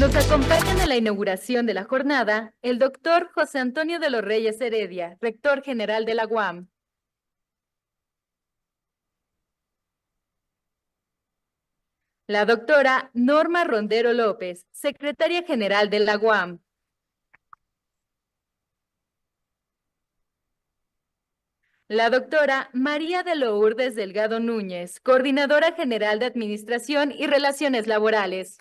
Nos acompañan en la inauguración de la jornada el doctor José Antonio de los Reyes Heredia, rector general de la UAM. La doctora Norma Rondero López, secretaria general de la UAM. La doctora María de Lourdes Delgado Núñez, coordinadora general de Administración y Relaciones Laborales.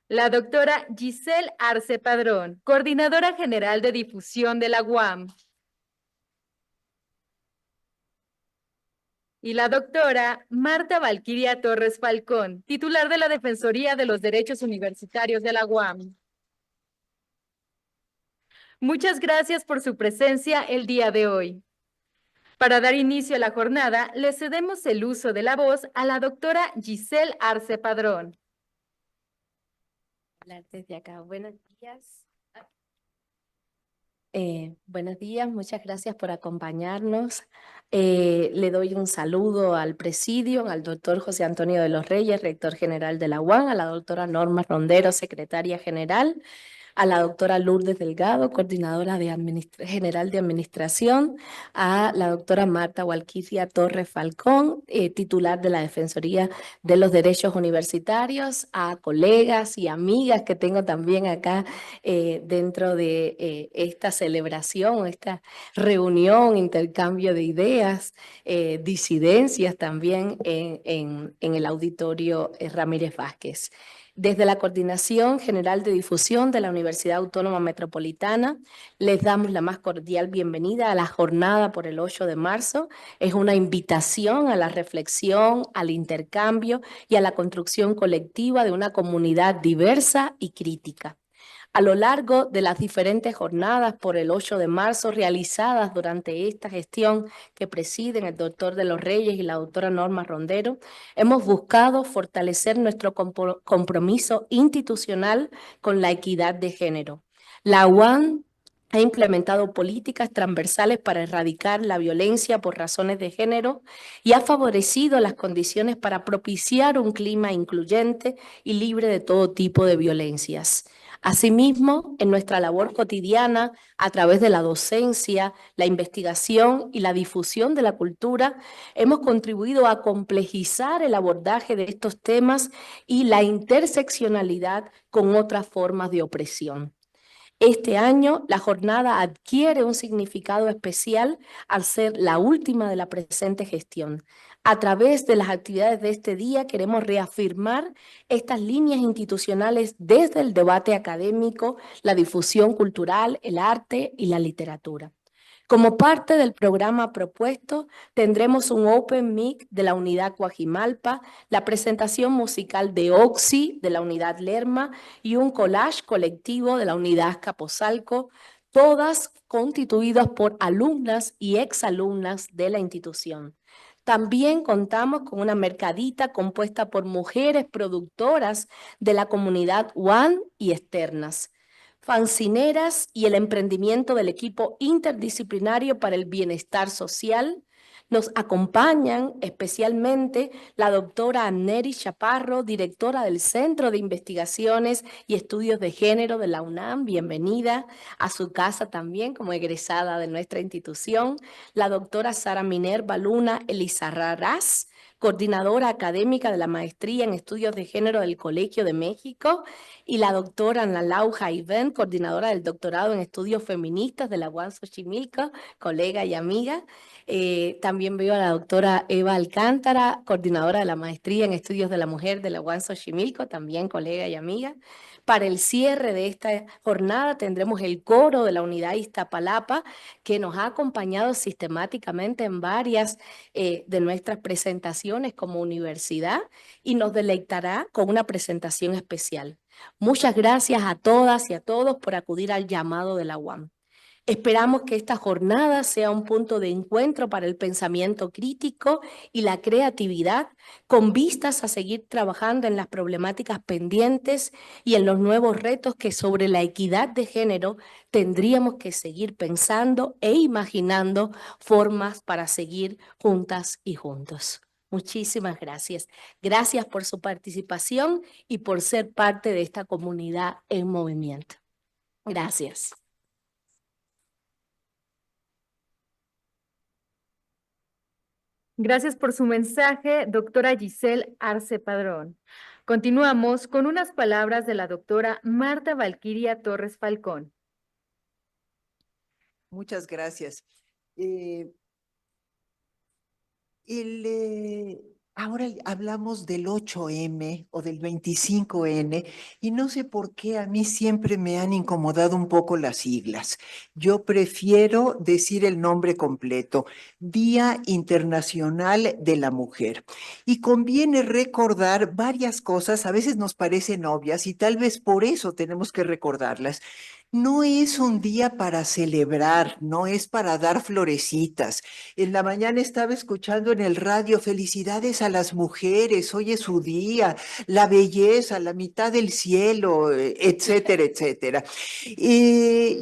La doctora Giselle Arce Padrón, coordinadora general de difusión de la UAM. Y la doctora Marta Valquiria Torres Falcón, titular de la Defensoría de los Derechos Universitarios de la UAM. Muchas gracias por su presencia el día de hoy. Para dar inicio a la jornada, le cedemos el uso de la voz a la doctora Giselle Arce Padrón. Hablar desde acá. Buenos días. Buenos días, muchas gracias por acompañarnos. Le doy un saludo al presidio, al doctor José Antonio de los Reyes, rector general de la UAM, a la doctora Norma Rondero, secretaria general, a la doctora Lourdes Delgado, coordinadora general de administración, a la doctora Marta Valquiria Torres Falcón, titular de la Defensoría de los Derechos Universitarios, a colegas y amigas que tengo también acá dentro de esta celebración, esta reunión, intercambio de ideas, disidencias también en el auditorio Ramírez Vázquez. Desde la Coordinación General de Difusión de la Universidad Autónoma Metropolitana, les damos la más cordial bienvenida a la jornada por el 8 de marzo. Es una invitación a la reflexión, al intercambio y a la construcción colectiva de una comunidad diversa y crítica. A lo largo de las diferentes jornadas por el 8 de marzo realizadas durante esta gestión que presiden el doctor de los Reyes y la doctora Norma Rondero, hemos buscado fortalecer nuestro compromiso institucional con la equidad de género. La UAM ha implementado políticas transversales para erradicar la violencia por razones de género y ha favorecido las condiciones para propiciar un clima incluyente y libre de todo tipo de violencias. Asimismo, en nuestra labor cotidiana, a través de la docencia, la investigación y la difusión de la cultura, hemos contribuido a complejizar el abordaje de estos temas y la interseccionalidad con otras formas de opresión. Este año, la jornada adquiere un significado especial al ser la última de la presente gestión. A través de las actividades de este día queremos reafirmar estas líneas institucionales desde el debate académico, la difusión cultural, el arte y la literatura. Como parte del programa propuesto, tendremos un Open Mic de la Unidad Coajimalpa, la presentación musical de Oxy de la Unidad Lerma y un collage colectivo de la Unidad Azcapotzalco, todas constituidas por alumnas y exalumnas de la institución. También contamos con una mercadita compuesta por mujeres productoras de la comunidad UAM y externas, fanzineras y el emprendimiento del equipo interdisciplinario para el bienestar social. Nos acompañan especialmente la doctora Anneri Chaparro, directora del Centro de Investigaciones y Estudios de Género de la UNAM. Bienvenida a su casa también como egresada de nuestra institución. La doctora Sara Minerva Luna Elizarrarás, coordinadora académica de la Maestría en Estudios de Género del Colegio de México, y la doctora Ana Lau Jaivén, coordinadora del doctorado en Estudios Feministas de la UAM Xochimilco, colega y amiga. También veo a la doctora Eva Alcántara, coordinadora de la Maestría en Estudios de la Mujer de la UAM Xochimilco, también colega y amiga. Para el cierre de esta jornada tendremos el coro de la Unidad Iztapalapa, que nos ha acompañado sistemáticamente en varias de nuestras presentaciones como universidad y nos deleitará con una presentación especial. Muchas gracias a todas y a todos por acudir al llamado de la UAM. Esperamos que esta jornada sea un punto de encuentro para el pensamiento crítico y la creatividad, con vistas a seguir trabajando en las problemáticas pendientes y en los nuevos retos que sobre la equidad de género tendríamos que seguir pensando e imaginando formas para seguir juntas y juntos. Muchísimas gracias. Gracias por su participación y por ser parte de esta comunidad en movimiento. Gracias. Gracias por su mensaje, doctora Giselle Arce Padrón. Continuamos con unas palabras de la doctora Marta Valquiria Torres Falcón. Muchas gracias. Ahora hablamos del 8M o del 25N y no sé por qué a mí siempre me han incomodado un poco las siglas. Yo prefiero decir el nombre completo, Día Internacional de la Mujer. Y conviene recordar varias cosas, a veces nos parecen obvias y tal vez por eso tenemos que recordarlas. No es un día para celebrar, no es para dar florecitas. En la mañana estaba escuchando en el radio, felicidades a las mujeres, hoy es su día, la belleza, la mitad del cielo, etcétera, etcétera.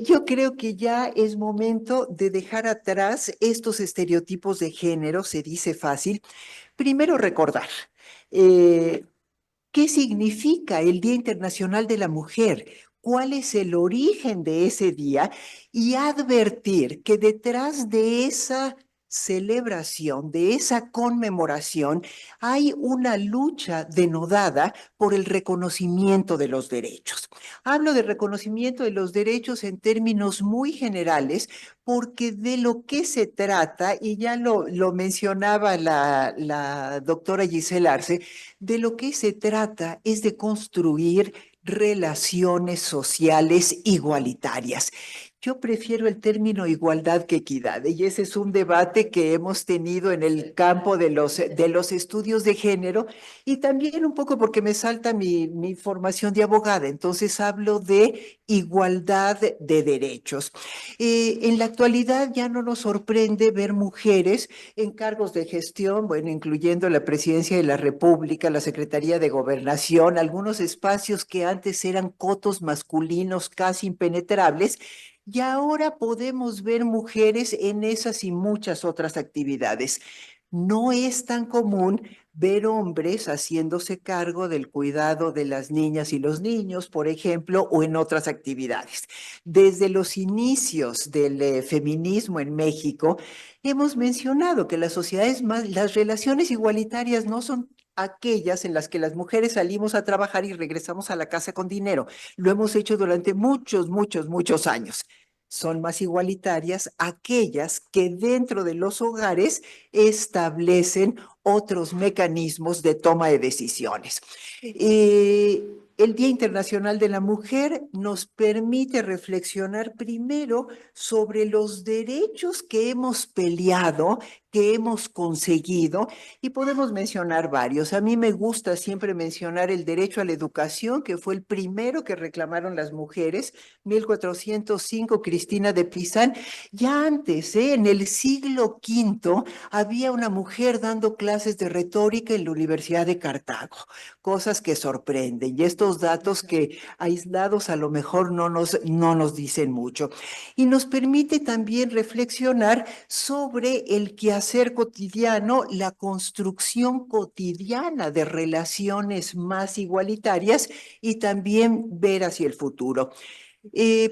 Yo creo que ya es momento de dejar atrás estos estereotipos de género, se dice fácil. Primero recordar. ¿Qué significa el Día Internacional de la Mujer? ¿Cuál es el origen de ese día? Y advertir que detrás de esa celebración, de esa conmemoración, hay una lucha denodada por el reconocimiento de los derechos. Hablo de reconocimiento de los derechos en términos muy generales, porque de lo que se trata, y ya lo mencionaba la doctora Giselle Arce, de lo que se trata es de construir relaciones sociales igualitarias. Yo prefiero el término igualdad que equidad, y ese es un debate que hemos tenido en el campo de los estudios de género, y también un poco porque me salta mi formación de abogada, entonces hablo de igualdad de derechos. En la actualidad ya no nos sorprende ver mujeres en cargos de gestión, bueno, incluyendo la Presidencia de la República, la Secretaría de Gobernación, algunos espacios que antes eran cotos masculinos casi impenetrables, y ahora podemos ver mujeres en esas y muchas otras actividades. No es tan común ver hombres haciéndose cargo del cuidado de las niñas y los niños, por ejemplo, o en otras actividades. Desde los inicios del feminismo en México, hemos mencionado que las las relaciones igualitarias no son aquellas en las que las mujeres salimos a trabajar y regresamos a la casa con dinero. Lo hemos hecho durante muchos, muchos, muchos años. Son más igualitarias aquellas que dentro de los hogares establecen otros mecanismos de toma de decisiones. El Día Internacional de la Mujer nos permite reflexionar primero sobre los derechos que hemos peleado, que hemos conseguido, y podemos mencionar varios. A mí me gusta siempre mencionar el derecho a la educación, que fue el primero que reclamaron las mujeres, 1405, Cristina de Pizán. Ya antes, en el siglo V, había una mujer dando clases de retórica en la Universidad de Cartago, cosas que sorprenden, y estos datos que aislados a lo mejor no nos dicen mucho. Y nos permite también reflexionar sobre el quehacer cotidiano, la construcción cotidiana de relaciones más igualitarias y también ver hacia el futuro.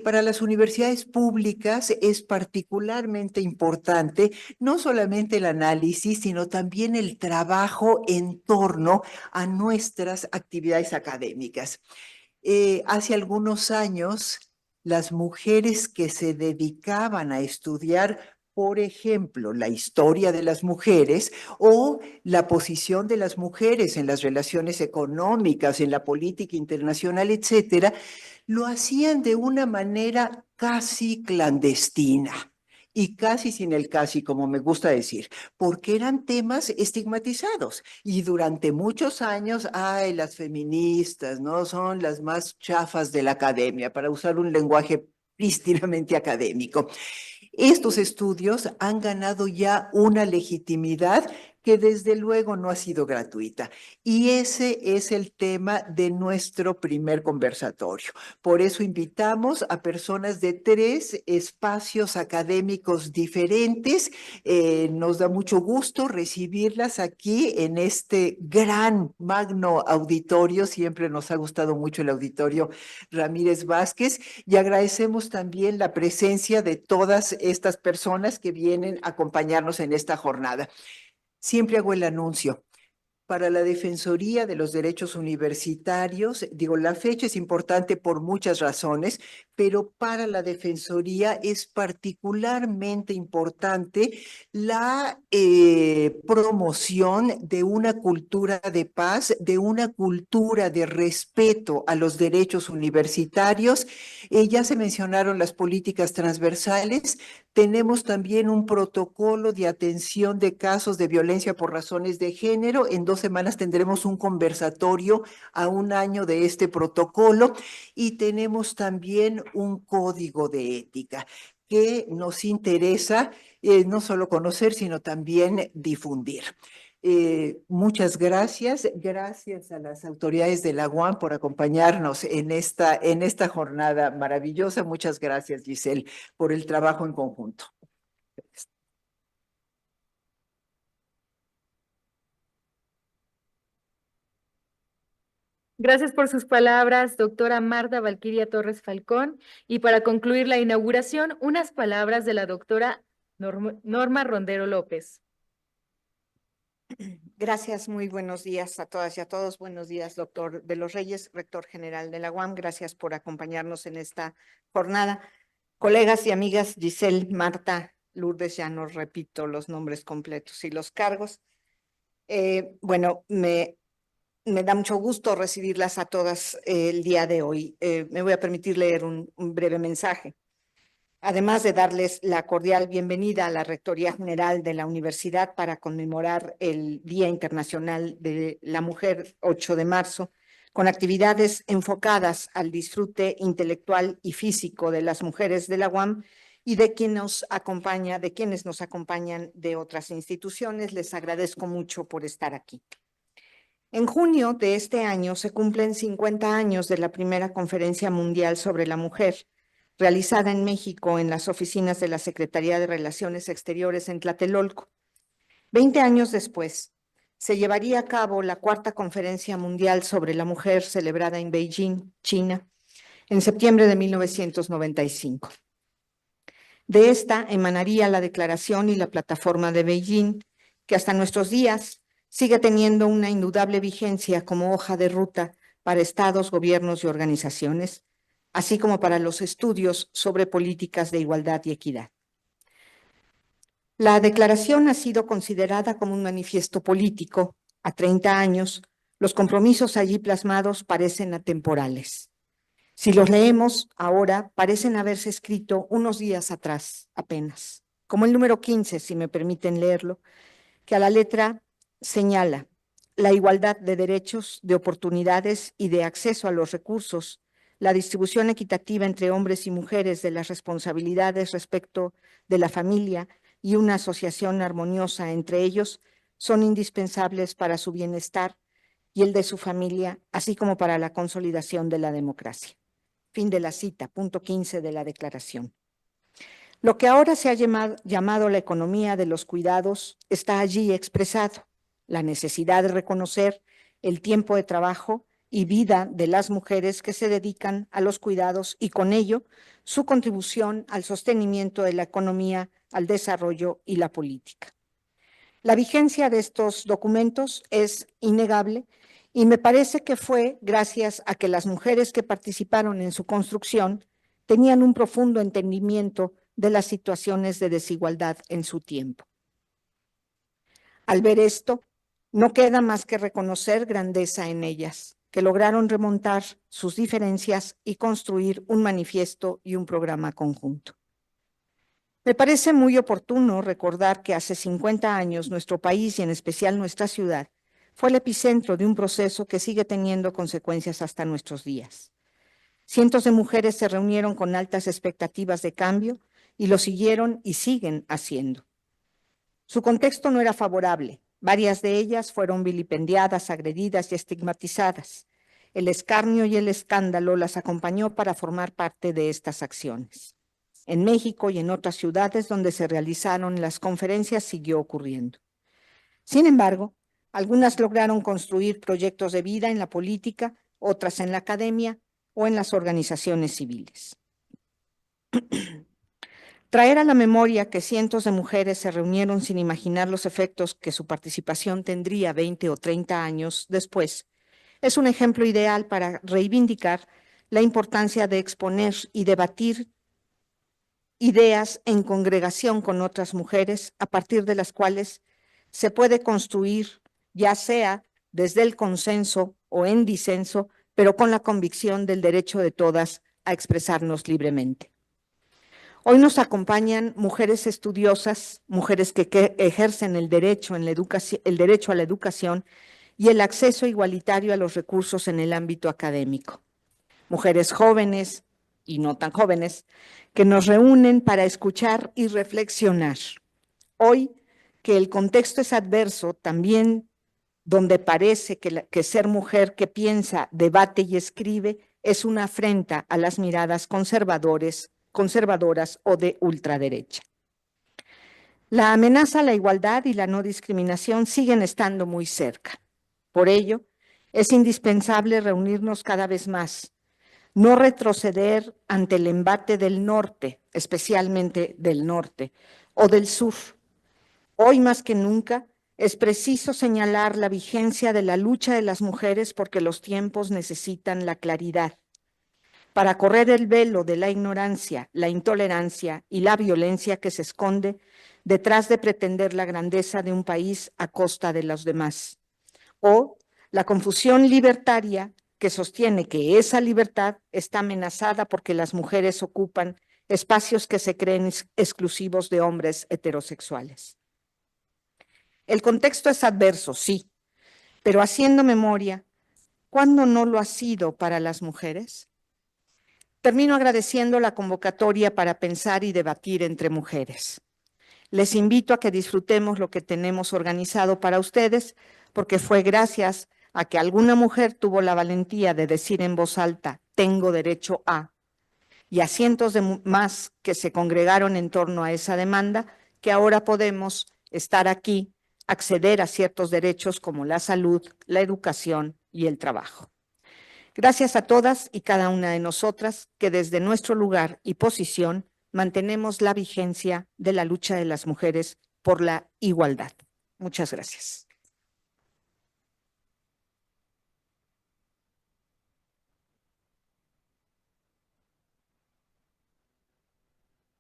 Para las universidades públicas es particularmente importante no solamente el análisis, sino también el trabajo en torno a nuestras actividades académicas. Hace algunos años, las mujeres que se dedicaban a estudiar, por ejemplo, la historia de las mujeres o la posición de las mujeres en las relaciones económicas, en la política internacional, etcétera, lo hacían de una manera casi clandestina y casi sin el casi, como me gusta decir, porque eran temas estigmatizados. Y durante muchos años, ay, las feministas, ¿no? Son las más chafas de la academia, para usar un lenguaje prístinamente académico. Estos estudios han ganado ya una legitimidad que desde luego no ha sido gratuita. Y ese es el tema de nuestro primer conversatorio. Por eso invitamos a personas de 3 espacios académicos diferentes. Nos da mucho gusto recibirlas aquí en este gran, magno auditorio. Siempre nos ha gustado mucho el auditorio Ramírez Vázquez, y agradecemos también la presencia de todas estas personas que vienen a acompañarnos en esta jornada. Siempre hago el anuncio. Para la Defensoría de los Derechos Universitarios, digo, la fecha es importante por muchas razones, pero para la Defensoría es particularmente importante la promoción de una cultura de paz, de una cultura de respeto a los derechos universitarios. Ya se mencionaron las políticas transversales. Tenemos también un protocolo de atención de casos de violencia por razones de género. En 2 semanas tendremos un conversatorio a 1 año de este protocolo, y tenemos también un código de ética que nos interesa no solo conocer, sino también difundir. Muchas gracias. Gracias a las autoridades de la UAM por acompañarnos en esta jornada maravillosa. Muchas gracias, Giselle, por el trabajo en conjunto. Gracias por sus palabras, doctora Marta Valquiria Torres Falcón. Y para concluir la inauguración, unas palabras de la doctora Norma Rondero López. Gracias, muy buenos días a todas y a todos. Buenos días, doctor de los Reyes, rector general de la UAM. Gracias por acompañarnos en esta jornada. Colegas y amigas, Giselle, Marta, Lourdes, ya no repito los nombres completos y los cargos. Bueno, me da mucho gusto recibirlas a todas el día de hoy. Me voy a permitir leer un breve mensaje. Además de darles la cordial bienvenida a la Rectoría General de la Universidad para conmemorar el Día Internacional de la Mujer, 8 de marzo, con actividades enfocadas al disfrute intelectual y físico de las mujeres de la UAM y de quienes nos acompañan de otras instituciones. Les agradezco mucho por estar aquí. En junio de este año se cumplen 50 años de la primera Conferencia Mundial sobre la Mujer, realizada en México en las oficinas de la Secretaría de Relaciones Exteriores en Tlatelolco. 20 años después, se llevaría a cabo la 4ª Conferencia Mundial sobre la Mujer, celebrada en Beijing, China, en septiembre de 1995. De esta emanaría la Declaración y la Plataforma de Beijing, que hasta nuestros días sigue teniendo una indudable vigencia como hoja de ruta para estados, gobiernos y organizaciones, así como para los estudios sobre políticas de igualdad y equidad. La declaración ha sido considerada como un manifiesto político. A 30 años, los compromisos allí plasmados parecen atemporales. Si los leemos ahora, parecen haberse escrito unos días atrás apenas, como el número 15, si me permiten leerlo, que a la letra señala la igualdad de derechos, de oportunidades y de acceso a los recursos, la distribución equitativa entre hombres y mujeres de las responsabilidades respecto de la familia y una asociación armoniosa entre ellos son indispensables para su bienestar y el de su familia, así como para la consolidación de la democracia. Fin de la cita, punto 15 de la declaración. Lo que ahora se ha llamado la economía de los cuidados está allí expresado. La necesidad de reconocer el tiempo de trabajo y vida de las mujeres que se dedican a los cuidados y con ello su contribución al sostenimiento de la economía, al desarrollo y la política. La vigencia de estos documentos es innegable y me parece que fue gracias a que las mujeres que participaron en su construcción tenían un profundo entendimiento de las situaciones de desigualdad en su tiempo. Al ver esto, no queda más que reconocer grandeza en ellas, que lograron remontar sus diferencias y construir un manifiesto y un programa conjunto. Me parece muy oportuno recordar que hace 50 años nuestro país y en especial nuestra ciudad fue el epicentro de un proceso que sigue teniendo consecuencias hasta nuestros días. Cientos de mujeres se reunieron con altas expectativas de cambio y lo siguieron y siguen haciendo. Su contexto no era favorable, Varias de ellas fueron vilipendiadas, agredidas y estigmatizadas. El escarnio y el escándalo las acompañó para formar parte de estas acciones. En México y en otras ciudades donde se realizaron las conferencias siguió ocurriendo. Sin embargo, algunas lograron construir proyectos de vida en la política, otras en la academia o en las organizaciones civiles. Traer a la memoria que cientos de mujeres se reunieron sin imaginar los efectos que su participación tendría 20 o 30 años después es un ejemplo ideal para reivindicar la importancia de exponer y debatir ideas en congregación con otras mujeres, a partir de las cuales se puede construir, ya sea desde el consenso o en disenso, pero con la convicción del derecho de todas a expresarnos libremente. Hoy nos acompañan mujeres estudiosas, mujeres que ejercen el derecho a la educación y el acceso igualitario a los recursos en el ámbito académico. Mujeres jóvenes y no tan jóvenes que nos reúnen para escuchar y reflexionar. Hoy, que el contexto es adverso, también donde parece que ser mujer que piensa, debate y escribe es una afrenta a las miradas conservadoras o de ultraderecha. La amenaza a la igualdad y la no discriminación siguen estando muy cerca. Por ello, es indispensable reunirnos cada vez más, no retroceder ante el embate del norte, especialmente del norte, o del sur. Hoy más que nunca es preciso señalar la vigencia de la lucha de las mujeres porque los tiempos necesitan la claridad. Para correr el velo de la ignorancia, la intolerancia y la violencia que se esconde detrás de pretender la grandeza de un país a costa de los demás. O la confusión libertaria que sostiene que esa libertad está amenazada porque las mujeres ocupan espacios que se creen exclusivos de hombres heterosexuales. El contexto es adverso, sí, pero haciendo memoria, ¿cuándo no lo ha sido para las mujeres? Termino agradeciendo la convocatoria para pensar y debatir entre mujeres. Les invito a que disfrutemos lo que tenemos organizado para ustedes, porque fue gracias a que alguna mujer tuvo la valentía de decir en voz alta, tengo derecho a, y a cientos de más que se congregaron en torno a esa demanda, que ahora podemos estar aquí, acceder a ciertos derechos como la salud, la educación y el trabajo. Gracias a todas y cada una de nosotras que desde nuestro lugar y posición mantenemos la vigencia de la lucha de las mujeres por la igualdad. Muchas gracias.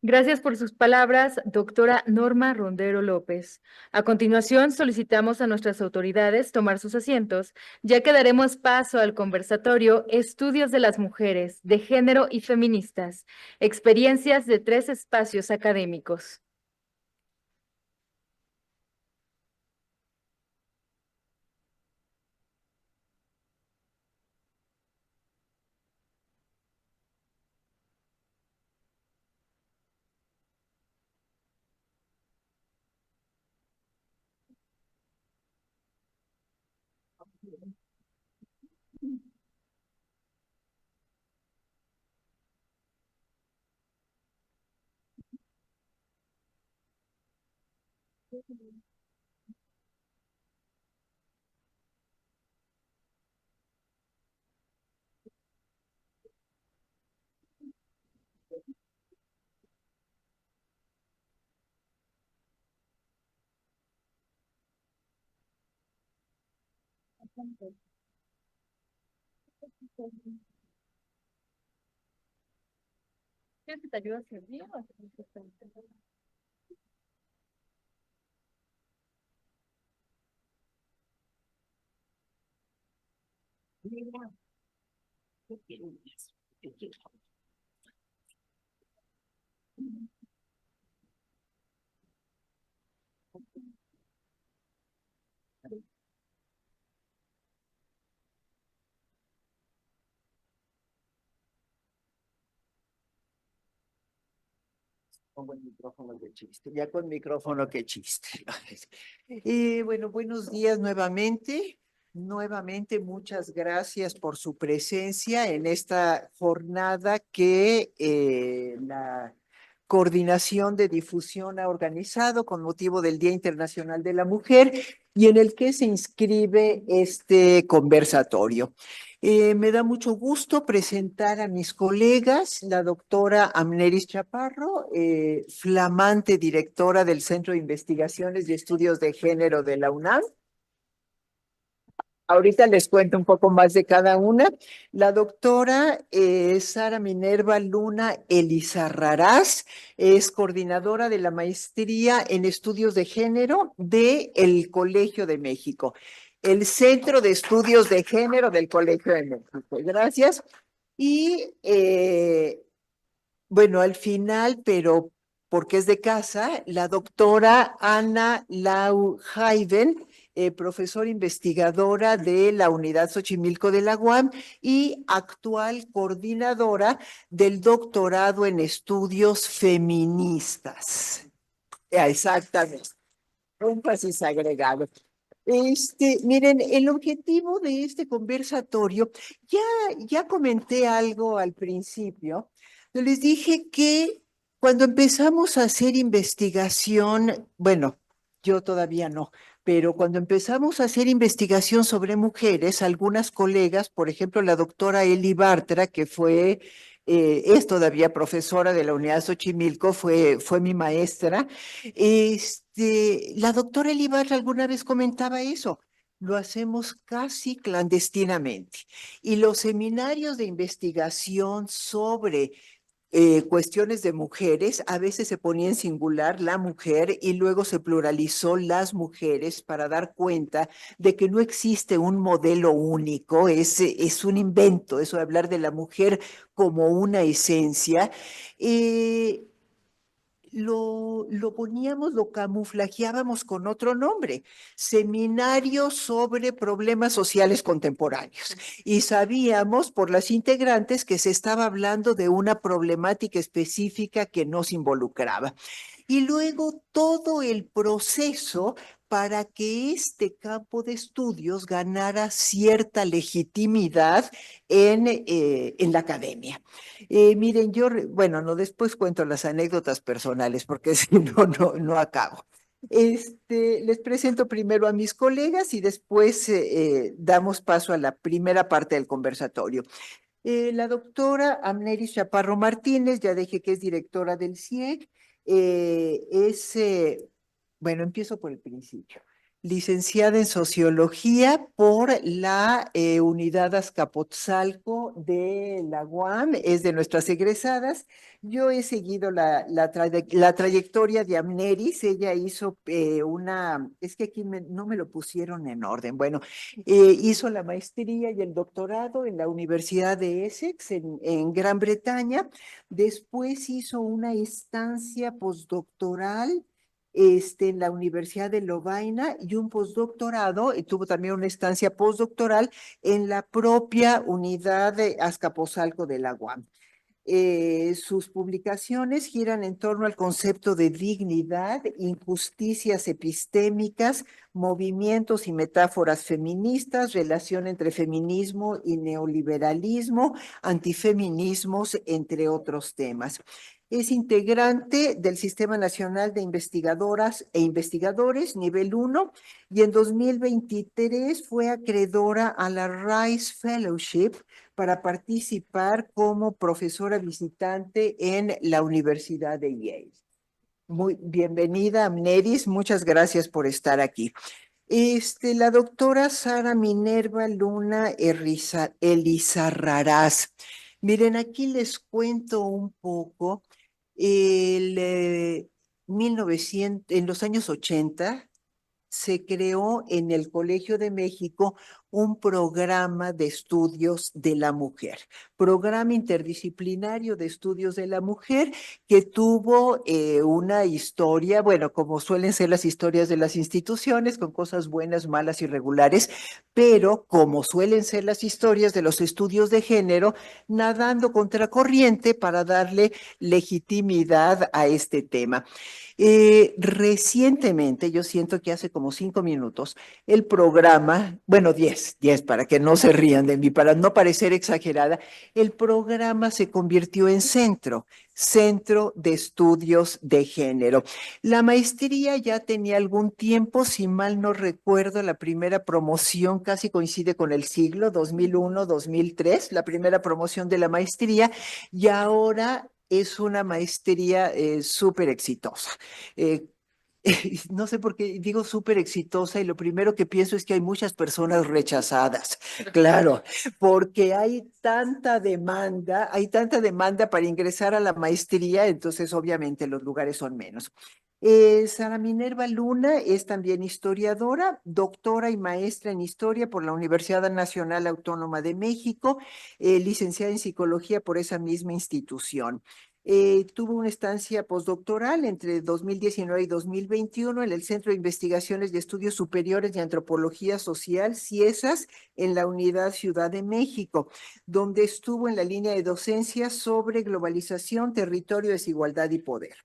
Gracias por sus palabras, doctora Norma Rondero López. A continuación, solicitamos a nuestras autoridades tomar sus asientos, ya que daremos paso al conversatorio Estudios de las Mujeres, de Género y Feministas, experiencias de 3 espacios académicos. ¿Quieres que te ayude a servir? Pongo el micrófono, qué chiste. Ya con micrófono, qué chiste. Bueno, buenos días nuevamente. Nuevamente, muchas gracias por su presencia en esta jornada que la Coordinación de Difusión ha organizado con motivo del Día Internacional de la Mujer y en el que se inscribe este conversatorio. Me da mucho gusto presentar a mis colegas, la doctora Amneris Chaparro, flamante directora del Centro de Investigaciones y Estudios de Género de la UNAM. Ahorita les cuento un poco más de cada una. La doctora Sara Minerva Luna Elizarrarás es coordinadora de la maestría en estudios de género del Colegio de México, el Centro de Estudios de Género del Colegio de México. Gracias. Y bueno, al final, pero porque es de casa, la doctora Ana Lau Hayden, profesora investigadora de la Unidad Xochimilco de la UAM y actual coordinadora del doctorado en estudios feministas. Exactamente, énfasis agregado. Miren, el objetivo de este conversatorio, ya comenté algo al principio. Les dije que cuando empezamos a hacer investigación, bueno, yo todavía no, pero cuando empezamos a hacer investigación sobre mujeres, algunas colegas, por ejemplo, la doctora Eli Bartra, que es todavía profesora de la Unidad Xochimilco, fue mi maestra. La doctora Eli Bartra alguna vez comentaba eso. Lo hacemos casi clandestinamente. Y los seminarios de investigación sobre cuestiones de mujeres, a veces se ponía en singular la mujer y luego se pluralizó las mujeres para dar cuenta de que no existe un modelo único, es un invento, eso de hablar de la mujer como una esencia. Eh, lo poníamos, lo camuflajeábamos con otro nombre, Seminario sobre Problemas Sociales Contemporáneos. Y sabíamos por las integrantes que se estaba hablando de una problemática específica que nos involucraba. Y luego todo el proceso para que este campo de estudios ganara cierta legitimidad en la academia. Miren, bueno, no, después cuento las anécdotas personales porque si no, no acabo. Les presento primero a mis colegas y después damos paso a la primera parte del conversatorio. La doctora Amneris Chaparro Martínez, ya dije que es directora del CIEG, bueno, empiezo por el principio. Licenciada en Sociología por la Unidad Azcapotzalco de la UAM, es de nuestras egresadas. Yo he seguido la trayectoria de Amneris. Ella hizo es que aquí no me lo pusieron en orden. Bueno, hizo la maestría y el doctorado en la Universidad de Essex, en Gran Bretaña. Después hizo una estancia postdoctoral en la Universidad de Lovaina y un postdoctorado, y tuvo también una estancia postdoctoral en la propia unidad de Azcapotzalco de la UAM. Sus publicaciones giran en torno al concepto de dignidad, injusticias epistémicas, movimientos y metáforas feministas, relación entre feminismo y neoliberalismo, antifeminismos, entre otros temas. Es integrante del Sistema Nacional de Investigadoras e Investigadores, nivel 1, y en 2023 fue acreedora a la Rice Fellowship para participar como profesora visitante en la Universidad de Yale. Muy bienvenida, Amneris, muchas gracias por estar aquí. La doctora Sara Minerva Luna Elizarrarás. Miren, aquí les cuento un poco. En los años 80 se creó en el Colegio de México un programa de estudios de la mujer, programa interdisciplinario de estudios de la mujer que tuvo una historia, bueno, como suelen ser las historias de las instituciones, con cosas buenas, malas y regulares, pero como suelen ser las historias de los estudios de género, nadando contracorriente para darle legitimidad a este tema. Recientemente, yo siento que hace como 5 minutos, el programa, bueno, 10 para que no se rían de mí, para no parecer exagerada, el programa se convirtió en Centro de Estudios de Género. La maestría ya tenía algún tiempo, si mal no recuerdo, la primera promoción casi coincide con el siglo 2001-2003, la primera promoción de la maestría, y ahora es una maestría súper exitosa. Eh, no sé por qué digo súper exitosa y lo primero que pienso es que hay muchas personas rechazadas, claro, porque hay tanta demanda para ingresar a la maestría, entonces obviamente los lugares son menos. Sara Minerva Luna es también historiadora, doctora y maestra en historia por la Universidad Nacional Autónoma de México, licenciada en psicología por esa misma institución. Tuvo una estancia postdoctoral entre 2019 y 2021 en el Centro de Investigaciones y Estudios Superiores de Antropología Social, CIESAS, en la Unidad Ciudad de México, donde estuvo en la línea de docencia sobre globalización, territorio, desigualdad y poder.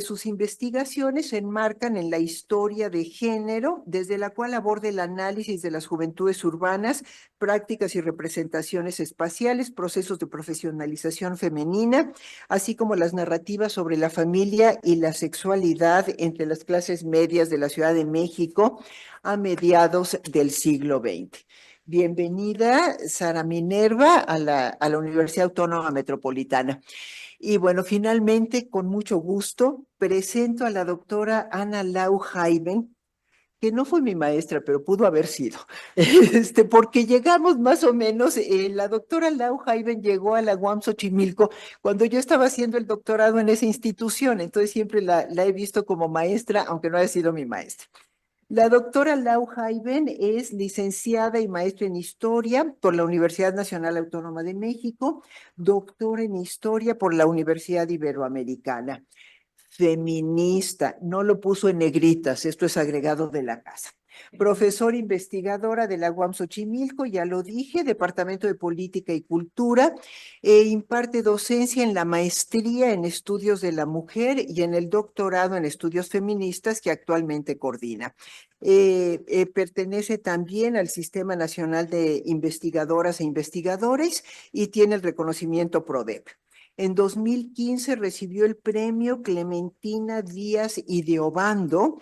Sus investigaciones se enmarcan en la historia de género, desde la cual aborda el análisis de las juventudes urbanas, prácticas y representaciones espaciales, procesos de profesionalización femenina, así como las narrativas sobre la familia y la sexualidad entre las clases medias de la Ciudad de México a mediados del siglo XX. Bienvenida, Sara Minerva, a la Universidad Autónoma Metropolitana. Y bueno, finalmente, con mucho gusto, presento a la doctora Ana Lau Jaiben, que no fue mi maestra, pero pudo haber sido, porque llegamos más o menos, la doctora Lau Jaiben llegó a la UAM Xochimilco cuando yo estaba haciendo el doctorado en esa institución, entonces siempre la he visto como maestra, aunque no haya sido mi maestra. La doctora Lau Jaiben es licenciada y maestra en Historia por la Universidad Nacional Autónoma de México, doctora en Historia por la Universidad Iberoamericana. Feminista, no lo puso en negritas, esto es agregado de la casa. Profesora investigadora de la UAM Xochimilco, ya lo dije, Departamento de Política y Cultura, imparte docencia en la maestría en estudios de la mujer y en el doctorado en estudios feministas que actualmente coordina. Pertenece también al Sistema Nacional de Investigadoras e Investigadores y tiene el reconocimiento PRODEP. En 2015 recibió el premio Clementina Díaz y de Obando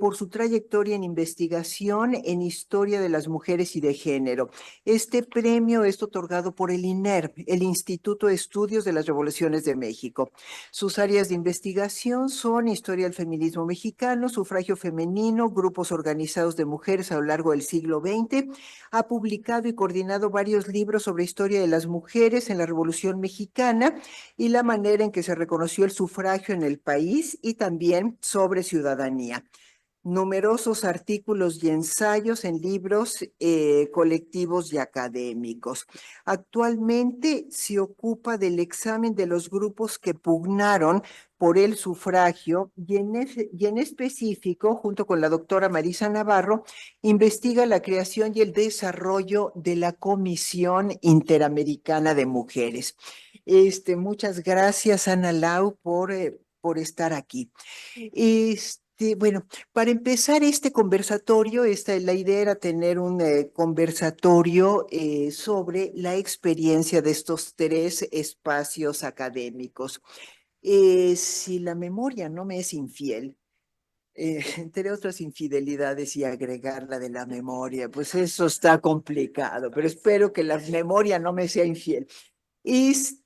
por su trayectoria en investigación en historia de las mujeres y de género. Este premio es otorgado por el INERM, el Instituto de Estudios de las Revoluciones de México. Sus áreas de investigación son historia del feminismo mexicano, sufragio femenino, grupos organizados de mujeres a lo largo del siglo XX. Ha publicado y coordinado varios libros sobre historia de las mujeres en la Revolución Mexicana y la manera en que se reconoció el sufragio en el país y también sobre ciudadanía. Numerosos artículos y ensayos en libros colectivos y académicos. Actualmente se ocupa del examen de los grupos que pugnaron por el sufragio y en específico, junto con la doctora Marisa Navarro, investiga la creación y el desarrollo de la Comisión Interamericana de Mujeres. Muchas gracias, Ana Lau, por estar aquí. Bueno, para empezar este conversatorio, la idea era tener un conversatorio sobre la experiencia de estos 3 espacios académicos. Si la memoria no me es infiel, entre otras infidelidades y agregar la de la memoria, pues eso está complicado, pero espero que la memoria no me sea infiel.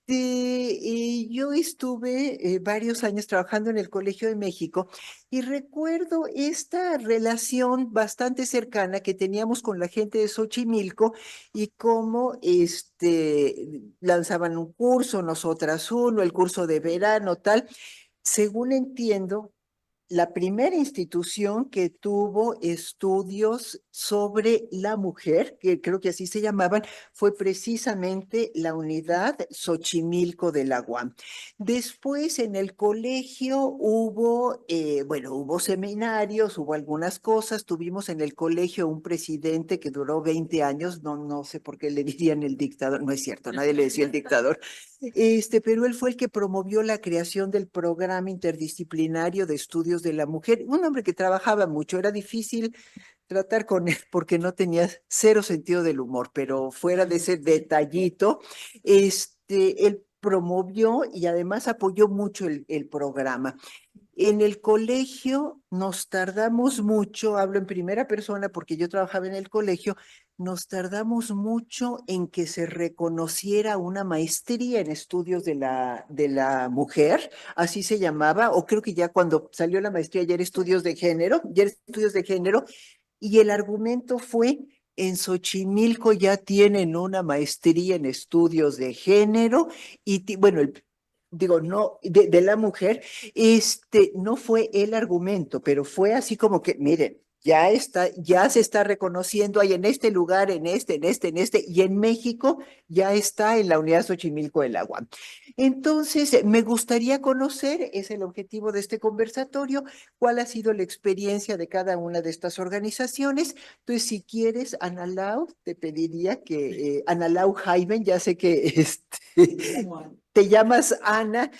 Yo estuve varios años trabajando en el Colegio de México y recuerdo esta relación bastante cercana que teníamos con la gente de Xochimilco y cómo lanzaban un curso, nosotras uno, el curso de verano, tal. Según entiendo, la primera institución que tuvo estudios sobre la mujer, que creo que así se llamaban, fue precisamente la unidad Xochimilco de la UAM. Después en el colegio hubo, hubo seminarios, hubo algunas cosas. Tuvimos en el colegio un presidente que duró 20 años, no sé por qué le dirían el dictador, no es cierto, nadie le decía el dictador. Pero él fue el que promovió la creación del programa interdisciplinario de estudios de la mujer. Un hombre que trabajaba mucho, era difícil tratar con él porque no tenía cero sentido del humor, pero fuera de ese detallito, él promovió y además apoyó mucho el programa. En el colegio nos tardamos mucho, hablo en primera persona porque yo trabajaba en el colegio, nos tardamos mucho en que se reconociera una maestría en estudios de la mujer, así se llamaba, o creo que ya cuando salió la maestría ya era estudios de género, y el argumento fue, en Xochimilco ya tienen una maestría en estudios de género, y bueno, digo, no, de la mujer, no fue el argumento, pero fue así como que, miren, ya se está reconociendo ahí en este lugar, y en México ya está en la Unidad Xochimilco del Agua. Entonces, me gustaría conocer, es el objetivo de este conversatorio, cuál ha sido la experiencia de cada una de estas organizaciones. Entonces, si quieres, Ana Lau, te pediría que, Ana Lau Jaiben, ya sé que te llamas Ana,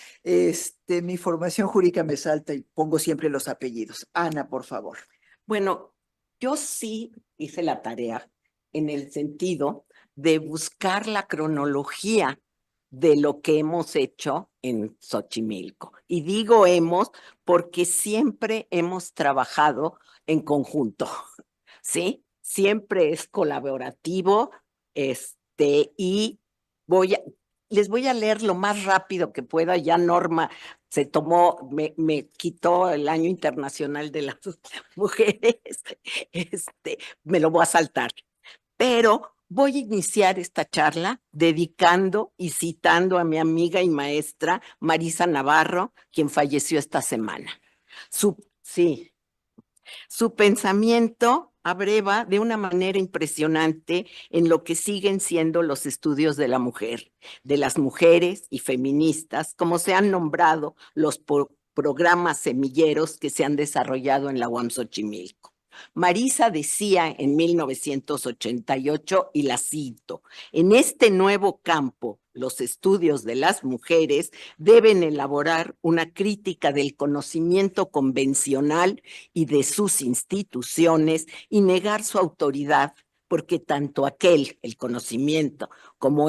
mi formación jurídica me salta y pongo siempre los apellidos. Ana, por favor. Bueno, yo sí hice la tarea en el sentido de buscar la cronología de lo que hemos hecho en Xochimilco. Y digo hemos porque siempre hemos trabajado en conjunto, ¿sí? Siempre es colaborativo, y les voy a leer lo más rápido que pueda. Ya Norma me quitó el Año Internacional de las Mujeres, me lo voy a saltar. Pero voy a iniciar esta charla dedicando y citando a mi amiga y maestra Marisa Navarro, quien falleció esta semana. Su pensamiento abreva de una manera impresionante en lo que siguen siendo los estudios de la mujer, de las mujeres y feministas, como se han nombrado los programas semilleros que se han desarrollado en la UAM Xochimilco. Marisa decía en 1988, y la cito: en este nuevo campo, los estudios de las mujeres deben elaborar una crítica del conocimiento convencional y de sus instituciones y negar su autoridad, porque tanto el conocimiento, como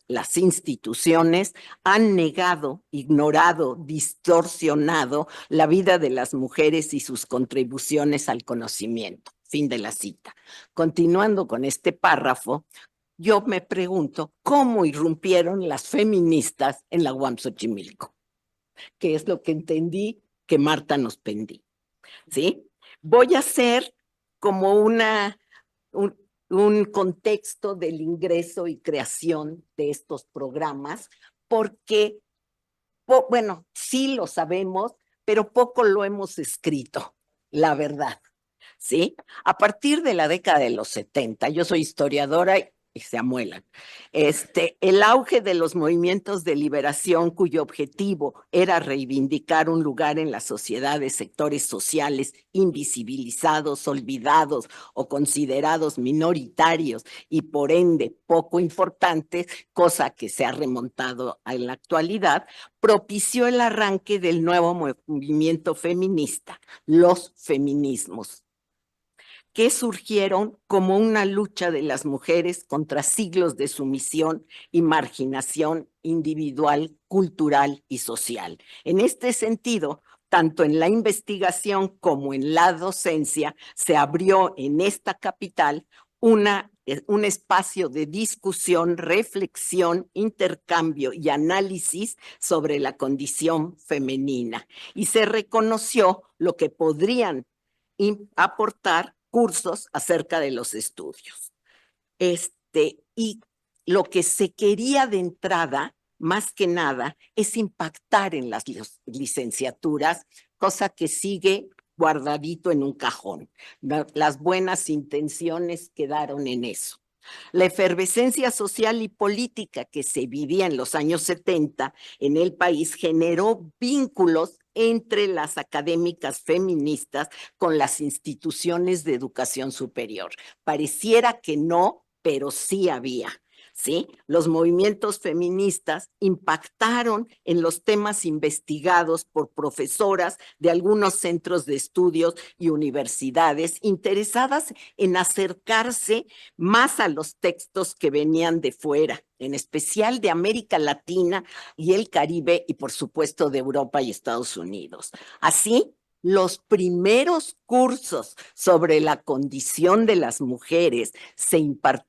las instituciones, han negado, ignorado, distorsionado la vida de las mujeres y sus contribuciones al conocimiento. Fin de la cita. Continuando con este párrafo, yo me pregunto cómo irrumpieron las feministas en la UAM Xochimilco, que es lo que entendí que Marta nos pedía. ¿Sí? Voy a hacer como un contexto del ingreso y creación de estos programas, porque, bueno, sí lo sabemos, pero poco lo hemos escrito, la verdad. ¿Sí? A partir de la década de los 70, yo soy historiadora y se amuelan, el auge de los movimientos de liberación cuyo objetivo era reivindicar un lugar en la sociedad de sectores sociales invisibilizados, olvidados o considerados minoritarios y por ende poco importantes, cosa que se ha remontado en la actualidad, propició el arranque del nuevo movimiento feminista, los feminismos, que surgieron como una lucha de las mujeres contra siglos de sumisión y marginación individual, cultural y social. En este sentido, tanto en la investigación como en la docencia, se abrió en esta capital un espacio de discusión, reflexión, intercambio y análisis sobre la condición femenina. Y se reconoció lo que podrían aportar cursos acerca de los estudios. Y lo que se quería de entrada más que nada, es impactar en las licenciaturas, cosa que sigue guardadito en un cajón. Las buenas intenciones quedaron en eso. La efervescencia social y política que se vivía en los años 70 en el país generó vínculos entre las académicas feministas con las instituciones de educación superior. Pareciera que no, pero sí había. ¿Sí? Los movimientos feministas impactaron en los temas investigados por profesoras de algunos centros de estudios y universidades interesadas en acercarse más a los textos que venían de fuera, en especial de América Latina y el Caribe y por supuesto de Europa y Estados Unidos. Así, los primeros cursos sobre la condición de las mujeres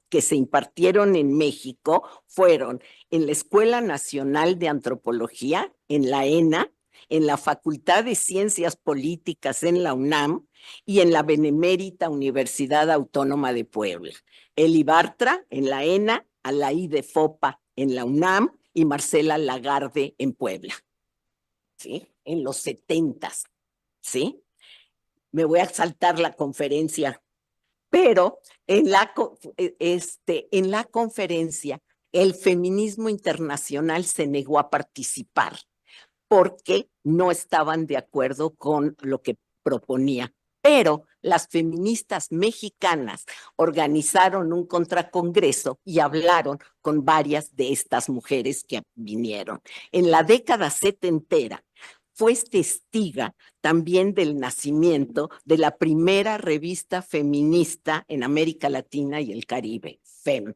que se impartieron en México fueron en la Escuela Nacional de Antropología, en la ENA, en la Facultad de Ciencias Políticas en la UNAM y en la Benemérita Universidad Autónoma de Puebla. Eli Bartra en la ENA, Alaí de Fopa en la UNAM y Marcela Lagarde en Puebla. ¿Sí? En los 70s. ¿Sí? Me voy a saltar la conferencia, pero en la conferencia el feminismo internacional se negó a participar porque no estaban de acuerdo con lo que proponía. Pero las feministas mexicanas organizaron un contracongreso y hablaron con varias de estas mujeres que vinieron. En la década setentera, fue testiga también del nacimiento de la primera revista feminista en América Latina y el Caribe, FEM,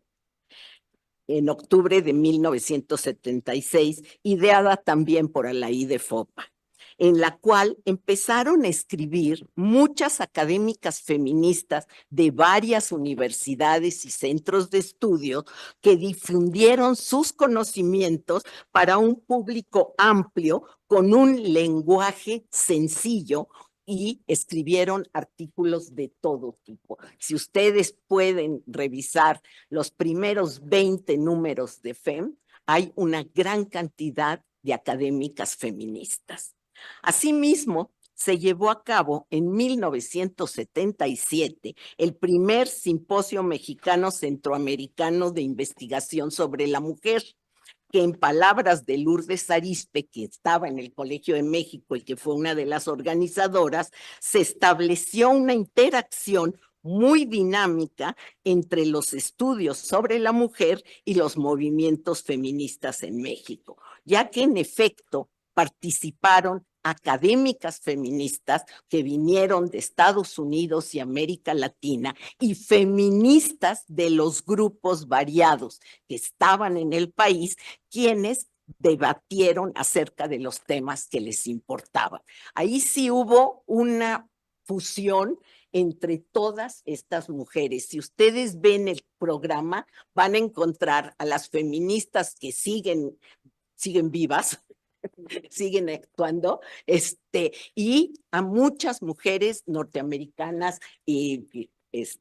en octubre de 1976, ideada también por Alaí de Fopa, en la cual empezaron a escribir muchas académicas feministas de varias universidades y centros de estudio que difundieron sus conocimientos para un público amplio con un lenguaje sencillo y escribieron artículos de todo tipo. Si ustedes pueden revisar los primeros 20 números de FEM, hay una gran cantidad de académicas feministas. Asimismo, se llevó a cabo en 1977 el primer simposio mexicano centroamericano de investigación sobre la mujer, que en palabras de Lourdes Arizpe, que estaba en el Colegio de México y que fue una de las organizadoras, se estableció una interacción muy dinámica entre los estudios sobre la mujer y los movimientos feministas en México, ya que en efecto participaron académicas feministas que vinieron de Estados Unidos y América Latina y feministas de los grupos variados que estaban en el país, quienes debatieron acerca de los temas que les importaban. Ahí sí hubo una fusión entre todas estas mujeres. Si ustedes ven el programa, van a encontrar a las feministas que siguen vivas, siguen actuando, y a muchas mujeres norteamericanas y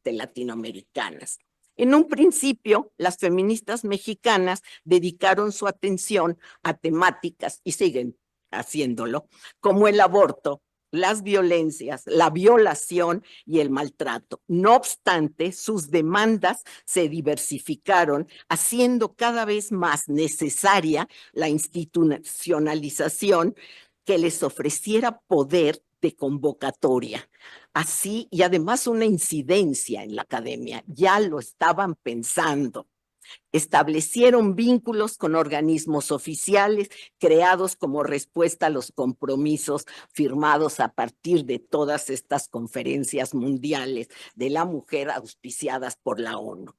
latinoamericanas. En un principio, las feministas mexicanas dedicaron su atención a temáticas, y siguen haciéndolo, como el aborto, las violencias, la violación y el maltrato. No obstante, sus demandas se diversificaron, haciendo cada vez más necesaria la institucionalización que les ofreciera poder de convocatoria. Así, y además una incidencia en la academia, ya lo estaban pensando. Establecieron vínculos con organismos oficiales creados como respuesta a los compromisos firmados a partir de todas estas conferencias mundiales de la mujer auspiciadas por la ONU.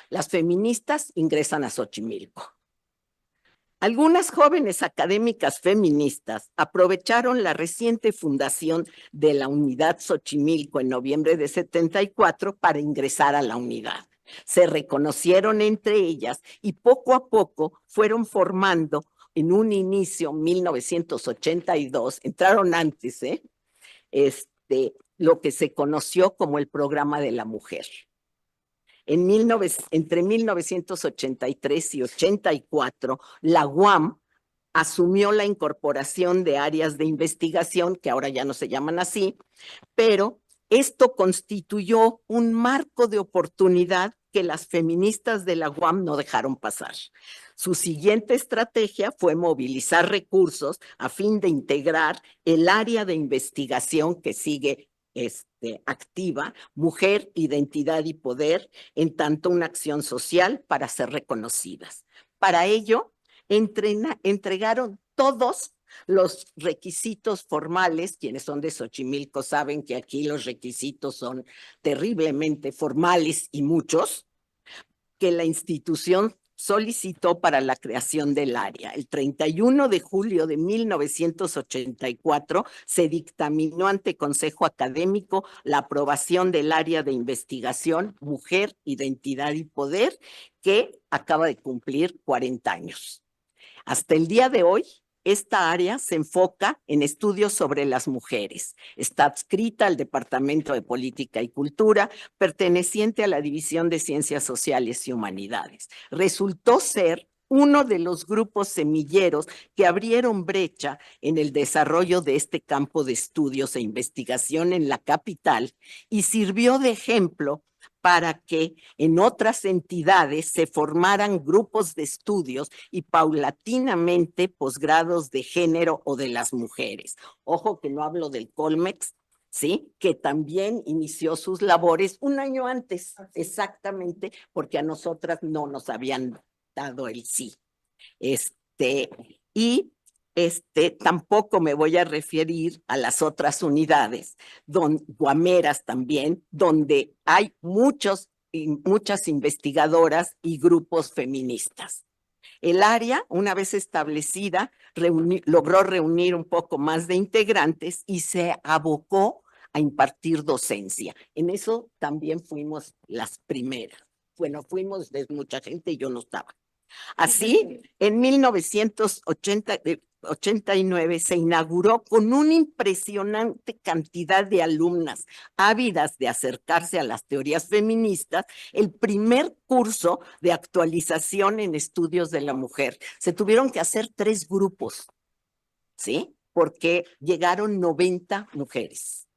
Las feministas ingresan a Xochimilco. Algunas jóvenes académicas feministas aprovecharon la reciente fundación de la Unidad Xochimilco en noviembre de 74 para ingresar a la unidad. Se reconocieron entre ellas y poco a poco fueron formando en un inicio, 1982, entraron antes, lo que se conoció como el Programa de la Mujer. Entre 1983 y 84, la UAM asumió la incorporación de áreas de investigación, que ahora ya no se llaman así, pero esto constituyó un marco de oportunidad que las feministas de la UAM no dejaron pasar. Su siguiente estrategia fue movilizar recursos a fin de integrar el área de investigación que sigue activa, Mujer, Identidad y Poder, en tanto una acción social para ser reconocidas. Para ello, entregaron todos los requisitos formales. Quienes son de Xochimilco saben que aquí los requisitos son terriblemente formales y muchos, que la institución solicitó para la creación del área. El 31 de julio de 1984 se dictaminó ante Consejo Académico la aprobación del área de investigación Mujer, Identidad y Poder, que acaba de cumplir 40 años. Hasta el día de hoy, esta área se enfoca en estudios sobre las mujeres. Está adscrita al Departamento de Política y Cultura, perteneciente a la División de Ciencias Sociales y Humanidades. Resultó ser uno de los grupos semilleros que abrieron brecha en el desarrollo de este campo de estudios e investigación en la capital y sirvió de ejemplo para que en otras entidades se formaran grupos de estudios y paulatinamente posgrados de género o de las mujeres. Ojo que no hablo del Colmex, ¿sí? Que también inició sus labores un año antes, exactamente, porque a nosotras no nos habían dado el sí. Tampoco me voy a referir a las otras unidades, guameras también, donde hay muchas investigadoras y grupos feministas. El área, una vez establecida, logró reunir un poco más de integrantes y se abocó a impartir docencia. En eso también fuimos las primeras. Bueno, fuimos de mucha gente y yo no estaba. Así, en 1989 se inauguró con una impresionante cantidad de alumnas ávidas de acercarse a las teorías feministas, el primer curso de actualización en estudios de la mujer. Se tuvieron que hacer 3 grupos, ¿sí? Porque llegaron 90 mujeres.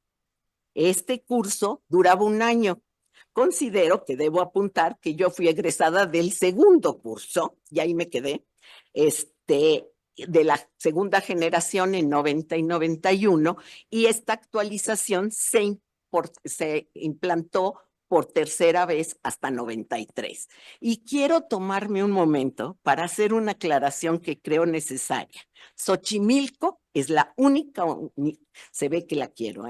Este curso duraba un año. Considero que debo apuntar que yo fui egresada del segundo curso, y ahí me quedé, de la segunda generación en 90 y 91, y esta actualización se implantó por tercera vez hasta 93. Y quiero tomarme un momento para hacer una aclaración que creo necesaria. Xochimilco es la única, se ve que la quiero,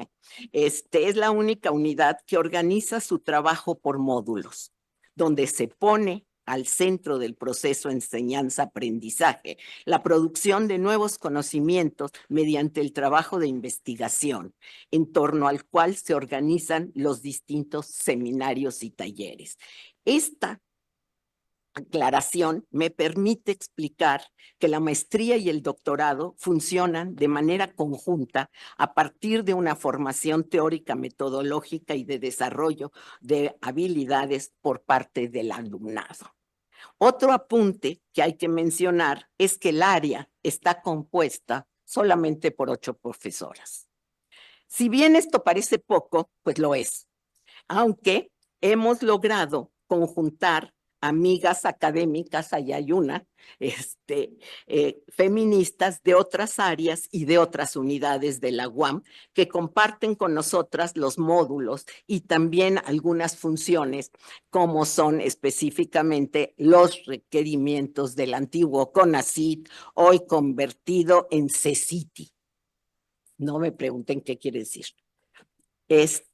es la única unidad que organiza su trabajo por módulos, donde se pone al centro del proceso enseñanza-aprendizaje la producción de nuevos conocimientos mediante el trabajo de investigación, en torno al cual se organizan los distintos seminarios y talleres. Esta aclaración me permite explicar que la maestría y el doctorado funcionan de manera conjunta a partir de una formación teórica, metodológica y de desarrollo de habilidades por parte del alumnado. Otro apunte que hay que mencionar es que el área está compuesta solamente por 8 profesoras. Si bien esto parece poco, pues lo es, aunque hemos logrado conjuntar amigas académicas, allá hay una, feministas de otras áreas y de otras unidades de la UAM que comparten con nosotras los módulos y también algunas funciones, como son específicamente los requerimientos del antiguo CONACYT, hoy convertido en CECITI. No me pregunten qué quiere decir. Es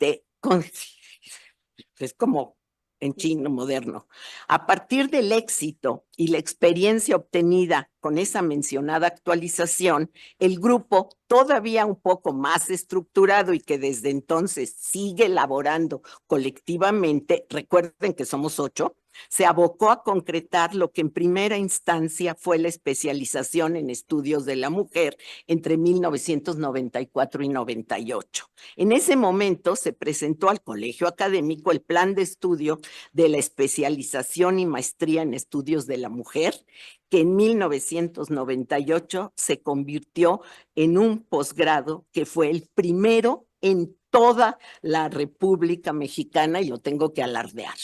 como en chino moderno. A partir del éxito y la experiencia obtenida con esa mencionada actualización, el grupo, todavía un poco más estructurado y que desde entonces sigue elaborando colectivamente, recuerden que somos 8, Se abocó a concretar lo que en primera instancia fue la especialización en estudios de la mujer entre 1994 y 98. En ese momento se presentó al Colegio Académico el plan de estudio de la especialización y maestría en estudios de la mujer, que en 1998 se convirtió en un posgrado que fue el primero en toda la República Mexicana y lo tengo que alardear,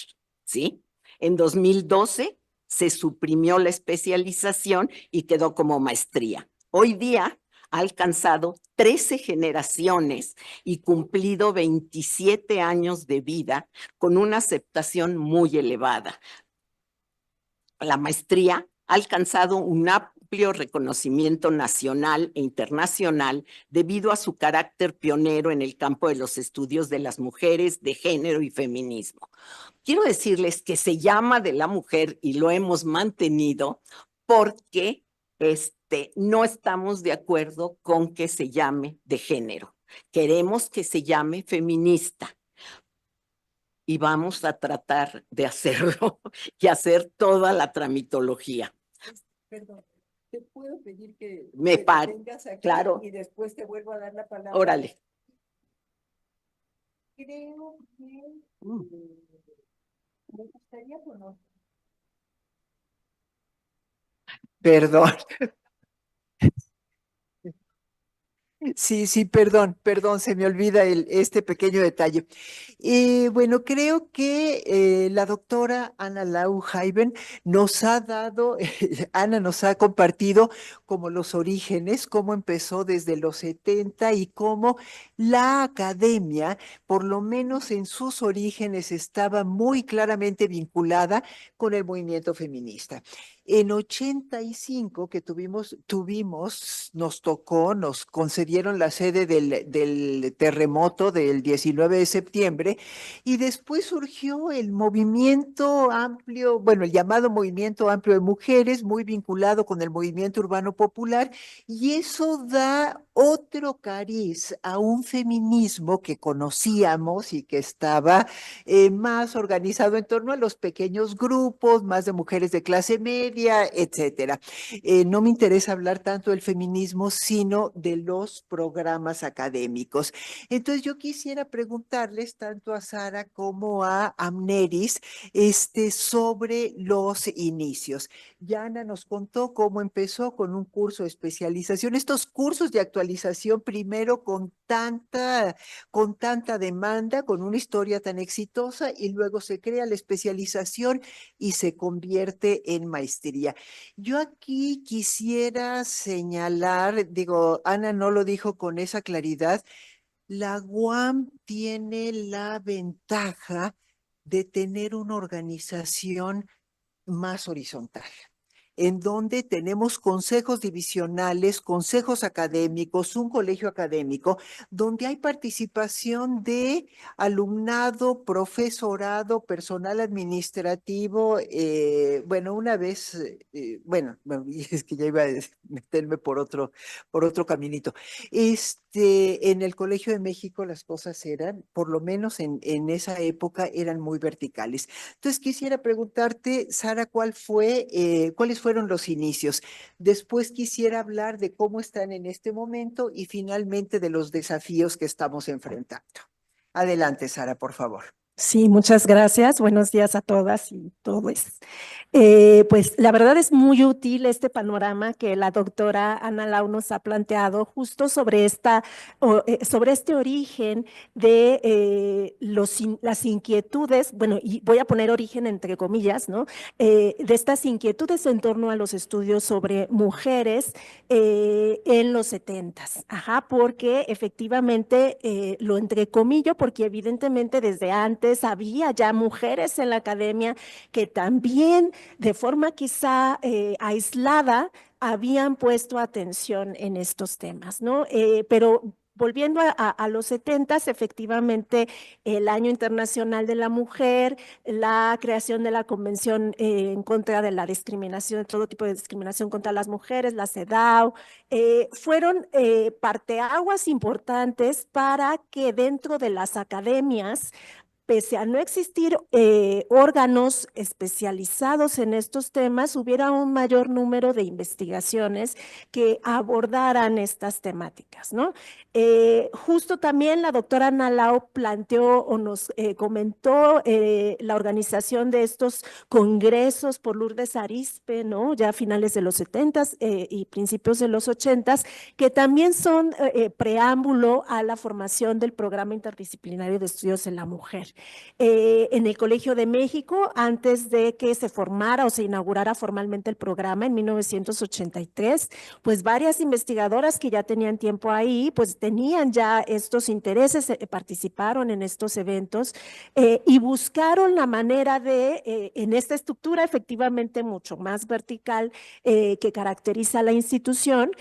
¿sí? En 2012 se suprimió la especialización y quedó como maestría. Hoy día ha alcanzado 13 generaciones y cumplido 27 años de vida con una aceptación muy elevada. La maestría ha alcanzado un amplio reconocimiento nacional e internacional debido a su carácter pionero en el campo de los estudios de las mujeres, de género y feminismo. Quiero decirles que se llama de la mujer y lo hemos mantenido porque no estamos de acuerdo con que se llame de género. Queremos que se llame feminista. Y vamos a tratar de hacerlo y hacer toda la tramitología. Perdón, ¿te puedo pedir que Me te pare, detengas aquí claro. y después te vuelvo a dar la palabra? Órale. Creo que me gustaría conocer. Perdón. Sí, perdón, se me olvida este pequeño detalle. Bueno, creo que la doctora Ana Lau Jaiben nos ha dado, Ana nos ha compartido como los orígenes, cómo empezó desde los 70 y cómo la academia, por lo menos en sus orígenes, estaba muy claramente vinculada con el movimiento feminista. En 85 que nos concedieron la sede del terremoto del 19 de septiembre y después surgió el movimiento amplio, bueno, el llamado movimiento amplio de mujeres, muy vinculado con el movimiento urbano popular, y eso da otro cariz a un feminismo que conocíamos y que estaba más organizado en torno a los pequeños grupos, más de mujeres de clase media, etcétera. No me interesa hablar tanto del feminismo, sino de los programas académicos. Entonces yo quisiera preguntarles tanto a Sara como a Amneris sobre los inicios. Yana nos contó cómo empezó con un curso de especialización, estos cursos de actualización primero con tanta demanda, con una historia tan exitosa, y luego se crea la especialización y se convierte en maestría. Yo aquí quisiera señalar, digo, Ana no lo dijo con esa claridad, la UAM tiene la ventaja de tener una organización más horizontal, en donde tenemos consejos divisionales, consejos académicos, un colegio académico, donde hay participación de alumnado, profesorado, personal administrativo. Bueno, una vez, es que ya iba a meterme por otro caminito. En el Colegio de México las cosas eran, por lo menos en esa época, eran muy verticales. Entonces quisiera preguntarte, Sara, ¿cuáles fueron los inicios? Después quisiera hablar de cómo están en este momento y finalmente de los desafíos que estamos enfrentando. Adelante, Sara, por favor. Sí, muchas gracias. Buenos días a todas y todos. Pues la verdad es muy útil este panorama que la doctora Ana Lau nos ha planteado justo sobre sobre este origen de las inquietudes, bueno, y voy a poner origen entre comillas, ¿no? De estas inquietudes en torno a los estudios sobre mujeres en los 70s, porque efectivamente lo entrecomillo, porque evidentemente desde antes había ya mujeres en la academia que también de forma quizá aislada habían puesto atención en estos temas, ¿no? Pero volviendo a los 70s, efectivamente, el Año Internacional de la Mujer, la creación de la Convención en contra de la discriminación, de todo tipo de discriminación contra las mujeres, la CEDAW, fueron parteaguas importantes para que dentro de las academias pese a no existir órganos especializados en estos temas, hubiera un mayor número de investigaciones que abordaran estas temáticas, ¿no? Justo también la doctora Ana Lau planteó o nos comentó la organización de estos congresos por Lourdes Arizpe, ¿no? Ya a finales de los 70s y principios de los 80s, que también son preámbulo a la formación del Programa Interdisciplinario de Estudios en la Mujer. En el Colegio de México, antes de que se formara o se inaugurara formalmente el programa en 1983, pues varias investigadoras que ya tenían tiempo ahí, pues tenían ya estos intereses, participaron en estos eventos y buscaron la manera de, en esta estructura efectivamente mucho más vertical que caracteriza a la institución,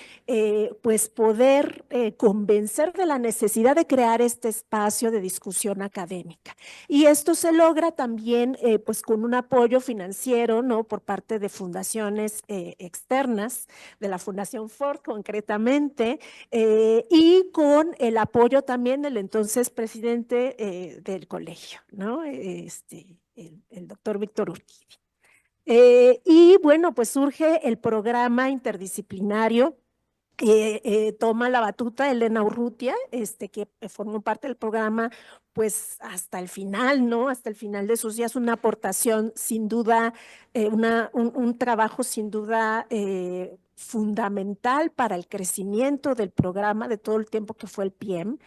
pues poder convencer de la necesidad de crear este espacio de discusión académica. Y esto se logra también pues con un apoyo financiero, ¿no? Por parte de fundaciones externas, de la Fundación Ford concretamente, y con el apoyo también del entonces presidente del colegio, ¿no? El doctor Víctor Urquidi. Y bueno, pues surge el programa interdisciplinario. Toma la batuta Elena Urrutia, que formó parte del programa pues hasta el final, ¿no? Hasta el final de sus días, una aportación sin duda, un trabajo sin duda fundamental para el crecimiento del programa de todo el tiempo que fue el PIEM.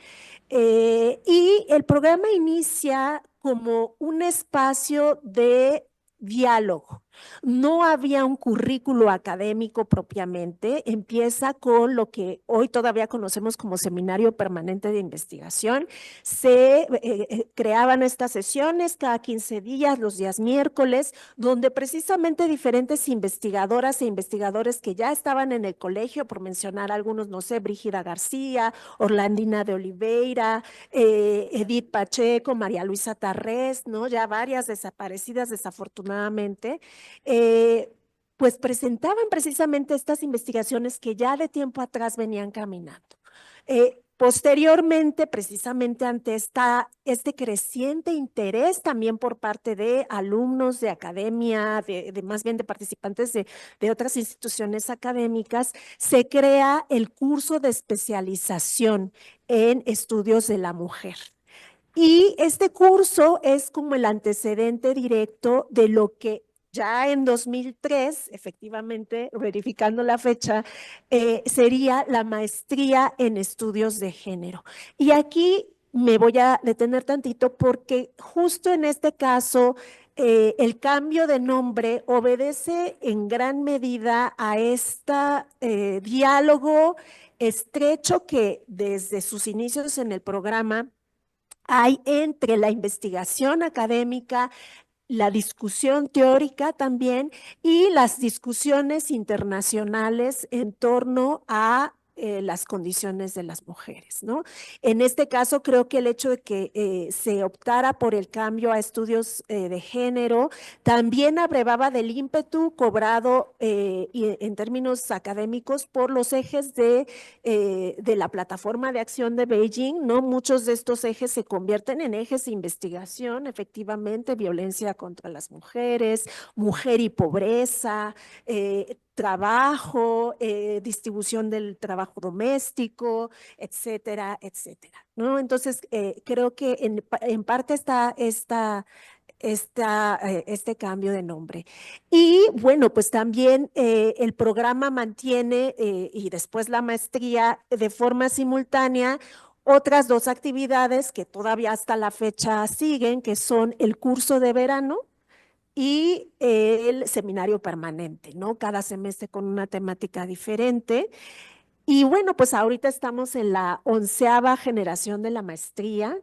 Y el programa inicia como un espacio de diálogo. No había un currículo académico propiamente, empieza con lo que hoy todavía conocemos como Seminario Permanente de Investigación. Se creaban estas sesiones cada 15 días, los días miércoles, donde precisamente diferentes investigadoras e investigadores que ya estaban en el colegio, por mencionar algunos, no sé, Brígida García, Orlandina de Oliveira, Edith Pacheco, María Luisa Tarrés, ¿no? Ya varias desaparecidas desafortunadamente, pues presentaban precisamente estas investigaciones que ya de tiempo atrás venían caminando. Posteriormente, precisamente ante este creciente interés también por parte de alumnos de academia, más bien de participantes de otras instituciones académicas, se crea el curso de especialización en estudios de la mujer. Y este curso es como el antecedente directo de lo que ya en 2003, efectivamente, verificando la fecha, sería la maestría en estudios de género. Y aquí me voy a detener tantito porque justo en este caso, el cambio de nombre obedece en gran medida a este diálogo estrecho que desde sus inicios en el programa hay entre la investigación académica, la discusión teórica también y las discusiones internacionales en torno a las condiciones de las mujeres, ¿no? En este caso, creo que el hecho de que se optara por el cambio a estudios de género también abrevaba del ímpetu cobrado en términos académicos por los ejes de la plataforma de acción de Beijing, ¿no? Muchos de estos ejes se convierten en ejes de investigación, efectivamente, violencia contra las mujeres, mujer y pobreza, trabajo, distribución del trabajo doméstico, etcétera, etcétera, ¿no? Entonces, creo que en parte está este cambio de nombre. Y bueno, pues también el programa mantiene y después la maestría de forma simultánea otras dos actividades que todavía hasta la fecha siguen, que son el curso de verano y el seminario permanente, ¿no? Cada semestre con una temática diferente. Y bueno, pues ahorita estamos en la 11ª generación de la maestría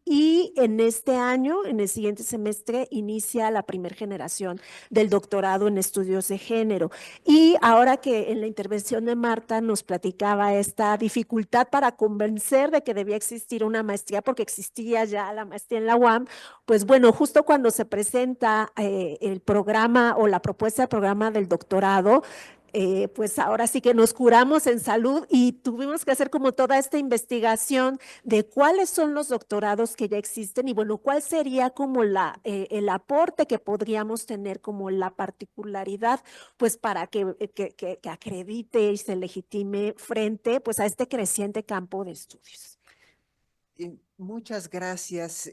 y en este año, en el siguiente semestre, inicia la primera generación del doctorado en estudios de género. Y ahora que en la intervención de Marta nos platicaba esta dificultad para convencer de que debía existir una maestría, porque existía ya la maestría en la UAM, pues bueno, justo cuando se presenta el programa o la propuesta de programa del doctorado, pues ahora sí que nos curamos en salud y tuvimos que hacer como toda esta investigación de cuáles son los doctorados que ya existen y bueno, cuál sería como el aporte que podríamos tener como la particularidad, pues para que acredite y se legitime frente pues a este creciente campo de estudios. Muchas gracias,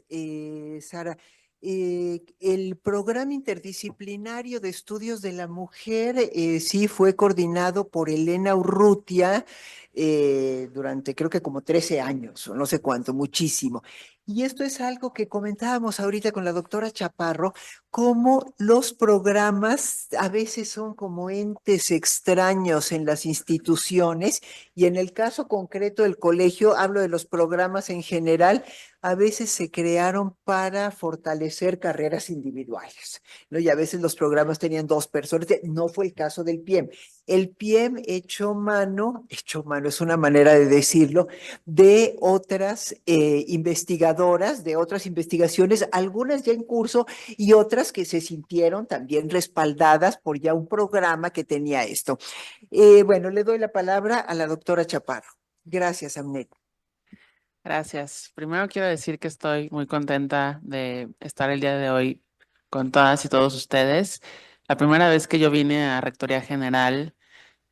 Sara. El programa interdisciplinario de estudios de la mujer sí fue coordinado por Elena Urrutia durante creo que como 13 años, o no sé cuánto, muchísimo. Y esto es algo que comentábamos ahorita con la doctora Chaparro, cómo los programas a veces son como entes extraños en las instituciones y en el caso concreto del colegio, hablo de los programas en general, a veces se crearon para fortalecer carreras individuales, ¿no? Y a veces los programas tenían 2 personas, no fue el caso del PIEM. El PIEM echó mano es una manera de decirlo, de otras investigadoras, de otras investigaciones, algunas ya en curso y otras que se sintieron también respaldadas por ya un programa que tenía esto. Bueno, le doy la palabra a la doctora Chaparro. Gracias, Amnet. Gracias. Primero quiero decir que estoy muy contenta de estar el día de hoy con todas y todos ustedes. La primera vez que yo vine a Rectoría General,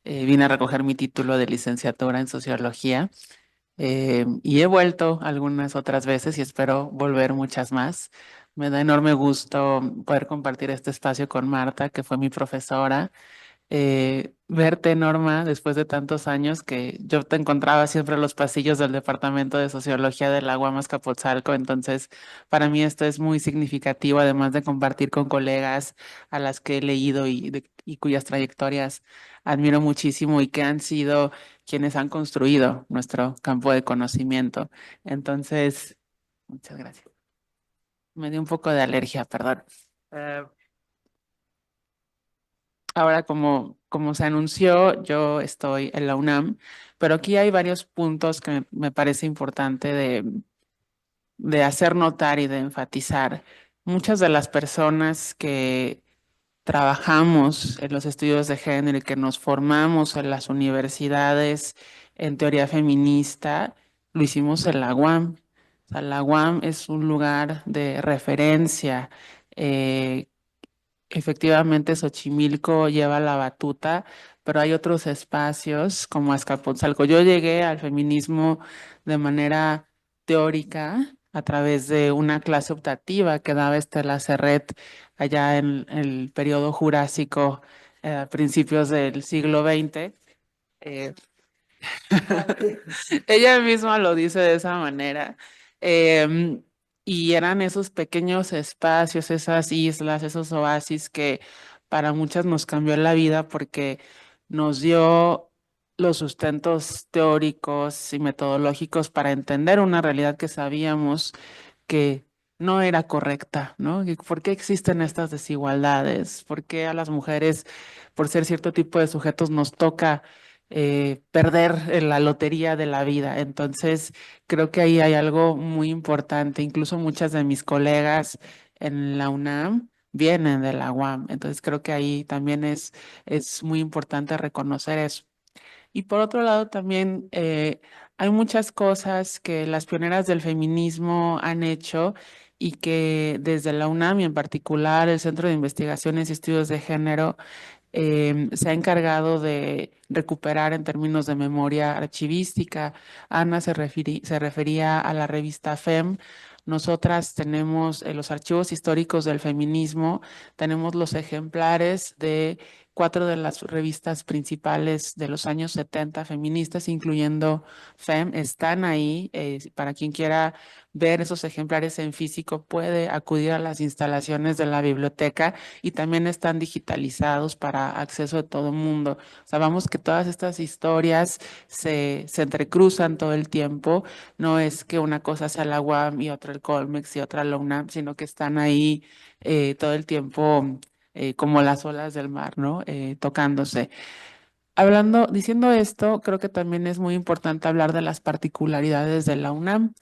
vine a recoger mi título de licenciatura en Sociología y he vuelto algunas otras veces y espero volver muchas más. Me da enorme gusto poder compartir este espacio con Marta, que fue mi profesora. Verte, Norma, después de tantos años que yo te encontraba siempre en los pasillos del Departamento de Sociología de la UAM Azcapotzalco, entonces para mí esto es muy significativo, además de compartir con colegas a las que he leído y cuyas trayectorias admiro muchísimo y que han sido quienes han construido nuestro campo de conocimiento. Entonces, muchas gracias. Me dio un poco de alergia, perdón. Ahora, como se anunció, yo estoy en la UNAM, pero aquí hay varios puntos que me parece importante de hacer notar y de enfatizar. Muchas de las personas que trabajamos en los estudios de género y que nos formamos en las universidades en teoría feminista, lo hicimos en la UAM. O sea, la UAM es un lugar de referencia. Efectivamente, Xochimilco lleva la batuta, pero hay otros espacios como Azcapotzalco. Yo llegué al feminismo de manera teórica a través de una clase optativa que daba Estela Serret allá en el periodo jurásico, a principios del siglo XX. Eh, Ella misma lo dice de esa manera. Em, y eran esos pequeños espacios, esas islas, esos oasis que para muchas nos cambió la vida porque nos dio los sustentos teóricos y metodológicos para entender una realidad que sabíamos que no era correcta, ¿no? ¿Y por qué existen estas desigualdades? ¿Por qué a las mujeres, por ser cierto tipo de sujetos, nos toca perder en la lotería de la vida? Entonces, creo que ahí hay algo muy importante. Incluso muchas de mis colegas en la UNAM vienen de la UAM. Entonces, creo que ahí también es muy importante reconocer eso. Y por otro lado, también hay muchas cosas que las pioneras del feminismo han hecho y que desde la UNAM y en particular el Centro de Investigaciones y Estudios de Género se ha encargado de recuperar en términos de memoria archivística. Ana se refería a la revista FEM. Nosotras tenemos los archivos históricos del feminismo, tenemos los ejemplares de 4 de las revistas principales de los años 70 feministas, incluyendo FEM, están ahí. Para quien quiera ver esos ejemplares en físico, puede acudir a las instalaciones de la biblioteca y también están digitalizados para acceso de todo el mundo. Sabemos que todas estas historias se entrecruzan todo el tiempo. No es que una cosa sea la UAM y otra el Colmex y otra la UNAM, sino que están ahí todo el tiempo como las olas del mar, ¿no? Tocándose. Diciendo esto, creo que también es muy importante hablar de las particularidades de la UNAM.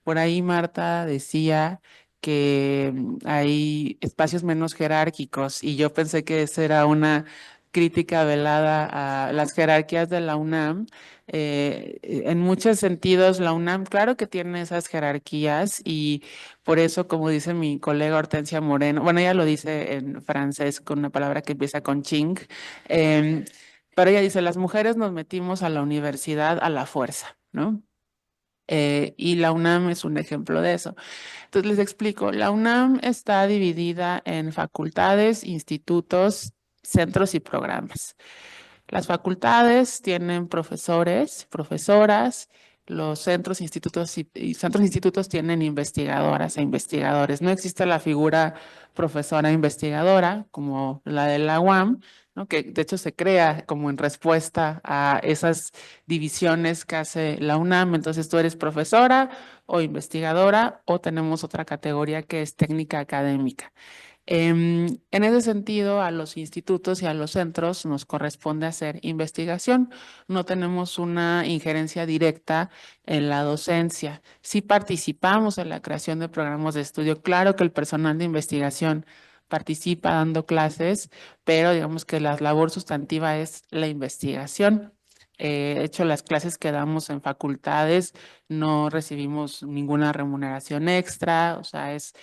Por ahí Marta decía que hay espacios menos jerárquicos y yo pensé que esa era una crítica velada a las jerarquías de la UNAM. En muchos sentidos, la UNAM, claro que tiene esas jerarquías y por eso, como dice mi colega Hortensia Moreno, bueno, ella lo dice en francés con una palabra que empieza con ching, pero ella dice, las mujeres nos metimos a la universidad a la fuerza, ¿no? Y la UNAM es un ejemplo de eso. Entonces les explico, la UNAM está dividida en facultades, institutos, centros y programas. Las facultades tienen profesores, profesoras, los centros, institutos y centros, institutos tienen investigadoras e investigadores. No existe la figura profesora investigadora como la de la UAM, ¿no? Que de hecho se crea como en respuesta a esas divisiones que hace la UNAM. Entonces tú eres profesora o investigadora o tenemos otra categoría que es técnica académica. En ese sentido, a los institutos y a los centros nos corresponde hacer investigación. No tenemos una injerencia directa en la docencia. Sí participamos en la creación de programas de estudio. Claro que el personal de investigación participa dando clases, pero digamos que la labor sustantiva es la investigación. De hecho, las clases que damos en facultades no recibimos ninguna remuneración extra, o sea, es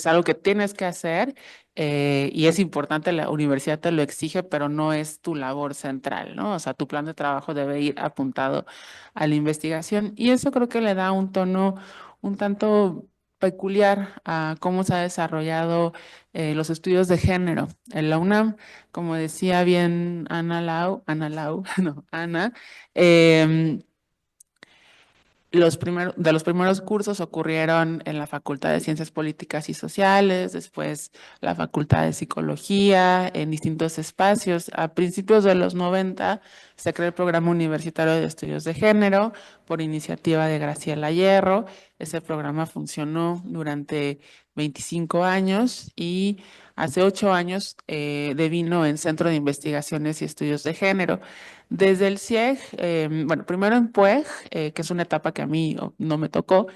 algo que tienes que hacer y es importante, la universidad te lo exige, pero no es tu labor central, ¿no? O sea, tu plan de trabajo debe ir apuntado a la investigación y eso creo que le da un tono un tanto peculiar a cómo se ha desarrollado los estudios de género en la UNAM. Como decía bien Ana Lau, no, Ana, de los primeros cursos ocurrieron en la Facultad de Ciencias Políticas y Sociales, después la Facultad de Psicología, en distintos espacios. A principios de los 90 se creó el Programa Universitario de Estudios de Género por iniciativa de Graciela Hierro. Ese programa funcionó durante 25 años y hace 8 años devino en Centro de Investigaciones y Estudios de Género. Desde el CIEG, bueno, primero en PUEG, que es una etapa que a mí no me tocó,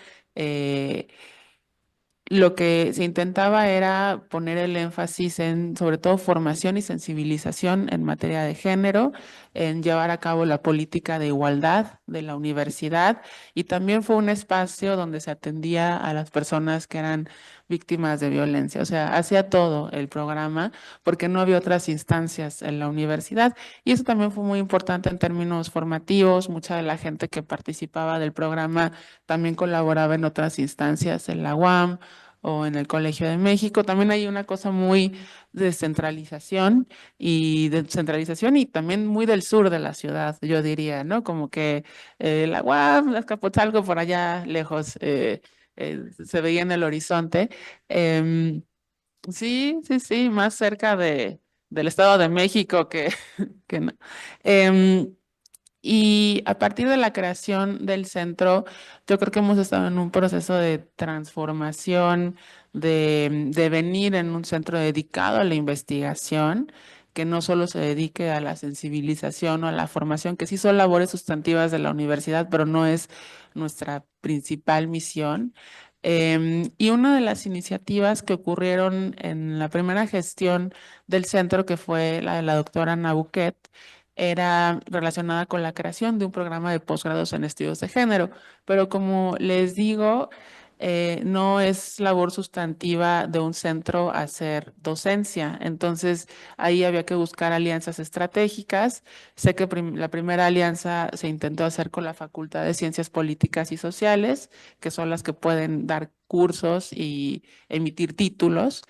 lo que se intentaba era poner el énfasis en, sobre todo, formación y sensibilización en materia de género, en llevar a cabo la política de igualdad de la universidad y también fue un espacio donde se atendía a las personas que eran víctimas de violencia. O sea, hacía todo el programa porque no había otras instancias en la universidad y eso también fue muy importante en términos formativos. Mucha de la gente que participaba del programa también colaboraba en otras instancias en la UAM o en el Colegio de México. También hay una cosa muy de descentralización y también muy del sur de la ciudad, yo diría, ¿no? Como que la UAM, Azcapotzalco por allá lejos se veía en el horizonte. Em, sí, sí, sí, más cerca del Estado de México que no. Y a partir de la creación del centro, yo creo que hemos estado en un proceso de transformación, de venir en un centro dedicado a la investigación, que no solo se dedique a la sensibilización o a la formación, que sí son labores sustantivas de la universidad, pero no es nuestra principal misión. Y una de las iniciativas que ocurrieron en la primera gestión del centro, que fue la de la doctora Ana Buquet, era relacionada con la creación de un programa de posgrados en estudios de género, pero como les digo, no es labor sustantiva de un centro hacer docencia. Entonces, ahí había que buscar alianzas estratégicas. Sé que la primera alianza se intentó hacer con la Facultad de Ciencias Políticas y Sociales, que son las que pueden dar cursos y emitir títulos,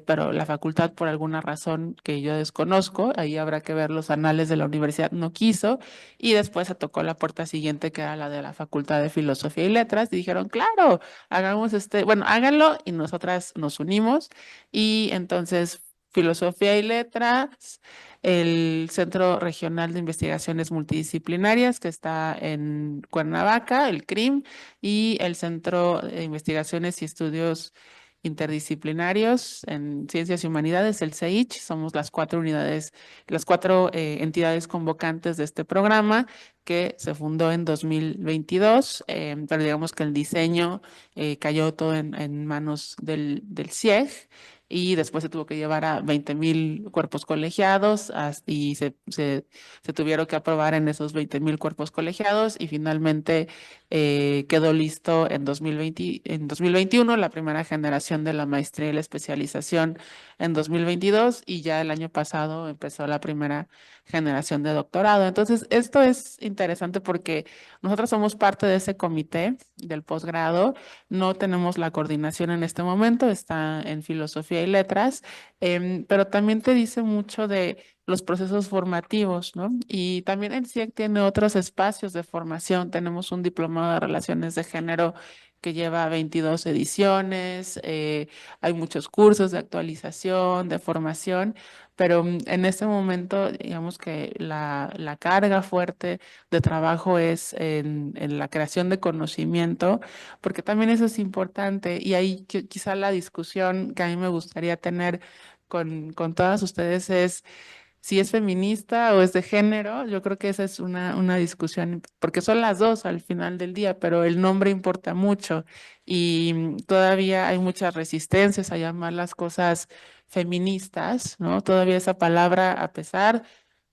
pero la facultad por alguna razón que yo desconozco, ahí habrá que ver los anales de la universidad, no quiso, y después se tocó la puerta siguiente que era la de la Facultad de Filosofía y Letras, y dijeron, claro, hagamos bueno, háganlo y nosotras nos unimos, y entonces Filosofía y Letras, el Centro Regional de Investigaciones Multidisciplinarias que está en Cuernavaca, el CRIM, y el Centro de Investigaciones y Estudios Interdisciplinarios en Ciencias y Humanidades, el CEICH. Somos las 4 unidades, las 4 entidades convocantes de este programa que se fundó en 2022, pero digamos que el diseño cayó todo en manos del CIEG y después se tuvo que llevar a 20,000 cuerpos colegiados y se tuvieron que aprobar en esos 20,000 cuerpos colegiados y finalmente quedó listo en 2021 la primera generación de la maestría y la especialización en 2022 y ya el año pasado empezó la primera generación de doctorado. Entonces, esto es interesante porque nosotros somos parte de ese comité del posgrado, no tenemos la coordinación en este momento, está en filosofía y letras, pero también te dice mucho de los procesos formativos, ¿no? Y también el CIEC tiene otros espacios de formación. Tenemos un diplomado de relaciones de género que lleva 22 ediciones, hay muchos cursos de actualización, de formación, pero en este momento, digamos que la carga fuerte de trabajo es en la creación de conocimiento, porque también eso es importante y ahí quizá la discusión que a mí me gustaría tener con todas ustedes es si es feminista o es de género. Yo creo que esa es una discusión, porque son las dos al final del día, pero el nombre importa mucho y todavía hay muchas resistencias a llamar las cosas feministas, ¿no? Todavía esa palabra, a pesar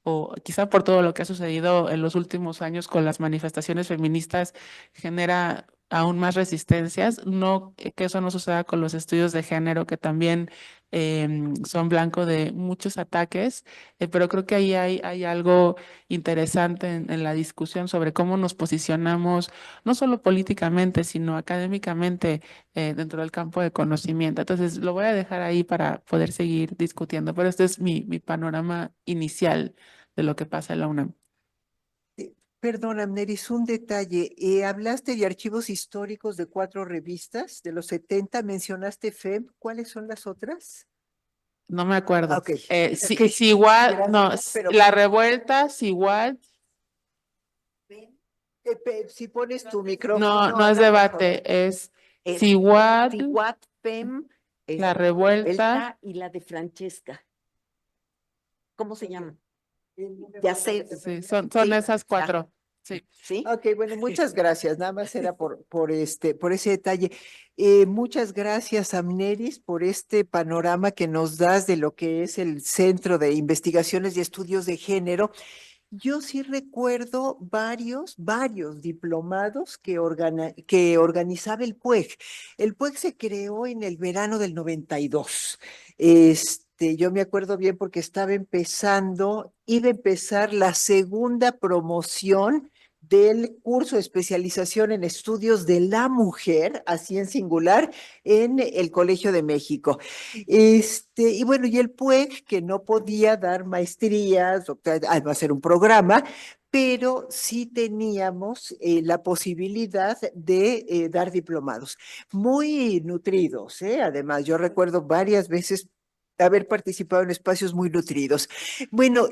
o quizá por todo lo que ha sucedido en los últimos años con las manifestaciones feministas, genera aún más resistencias. No que eso no suceda con los estudios de género, que también son blanco de muchos ataques, pero creo que ahí hay algo interesante en la discusión sobre cómo nos posicionamos, no solo políticamente, sino académicamente dentro del campo de conocimiento. Entonces, lo voy a dejar ahí para poder seguir discutiendo, pero este es mi panorama inicial de lo que pasa en la UNAM. Perdón, Amneris, un detalle. Hablaste de archivos históricos de 4 revistas de los 70, mencionaste FEM. ¿Cuáles son las otras? No me acuerdo. Ok. Ok. Si igual, no, Gracias, pero- la revuelta, si igual, Si pones tu micrófono. no es debate, es Es si igual, Tiguat, FEM, la revuelta. y la de Francesca. ¿Cómo se llama? Ya sé. Sí, son Sí, esas ya. 4. Sí. ¿Sí? Ok, bueno, muchas gracias. Nada más era por ese detalle. Muchas gracias, Amneris, por este panorama que nos das de lo que es el Centro de Investigaciones y Estudios de Género. Yo sí recuerdo varios diplomados que organizaba el PUEG. El PUEG se creó en el verano del 92. Yo me acuerdo bien porque iba a empezar la segunda promoción del curso de especialización en estudios de la mujer, así en singular, en el Colegio de México. Y bueno, y el PUEG, que no podía dar maestrías, va a ser un programa, pero sí teníamos la posibilidad de dar diplomados. Muy nutridos, ¿eh? Además, yo recuerdo varias veces haber participado en espacios muy nutridos. Bueno,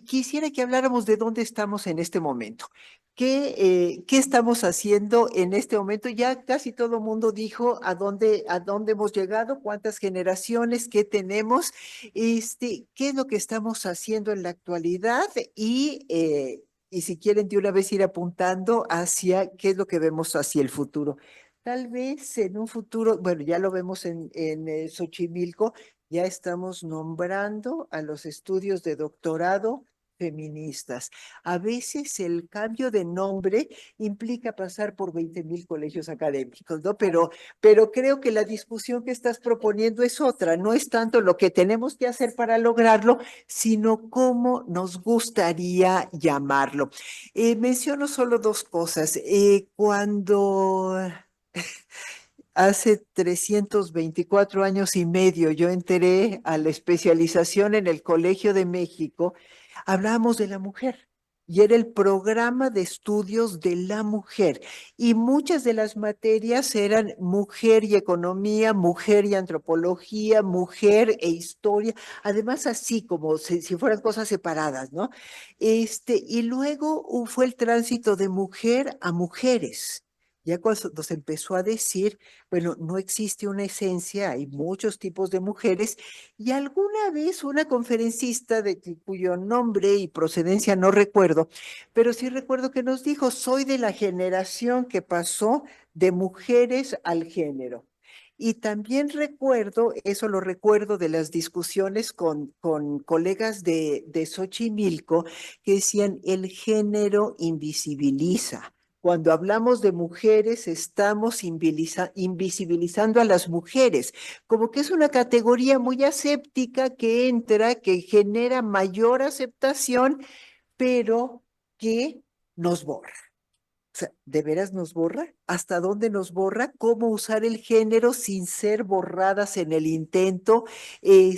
quisiera que habláramos de dónde estamos en este momento. ¿Qué estamos haciendo en este momento? Ya casi todo el mundo dijo a dónde hemos llegado, cuántas generaciones, qué tenemos, qué es lo que estamos haciendo en la actualidad y si quieren de una vez ir apuntando hacia qué es lo que vemos hacia el futuro. Tal vez en un futuro, bueno, ya lo vemos en Xochimilco, ya estamos nombrando a los estudios de doctorado feministas. A veces el cambio de nombre implica pasar por 20,000 colegios académicos, ¿no? Pero creo que la discusión que estás proponiendo es otra, no es tanto lo que tenemos que hacer para lograrlo, sino cómo nos gustaría llamarlo. Menciono solo 2 cosas. Cuando hace 324 años y medio yo entré a la especialización en el Colegio de México, hablábamos de la mujer y era el programa de estudios de la mujer y muchas de las materias eran mujer y economía, mujer y antropología, mujer e historia, además así como si fueran cosas separadas, ¿no? Y luego fue el tránsito de mujer a mujeres. Ya cuando se empezó a decir, bueno, no existe una esencia, hay muchos tipos de mujeres, y alguna vez una conferencista cuyo nombre y procedencia no recuerdo, pero sí recuerdo que nos dijo, soy de la generación que pasó de mujeres al género. Y también recuerdo, eso lo recuerdo de las discusiones con colegas de Xochimilco, que decían, el género invisibiliza. Cuando hablamos de mujeres, estamos invisibilizando a las mujeres, como que es una categoría muy aséptica que entra, que genera mayor aceptación, pero que nos borra. O sea, ¿de veras nos borra? ¿Hasta dónde nos borra? ¿Cómo usar el género sin ser borradas en el intento? Y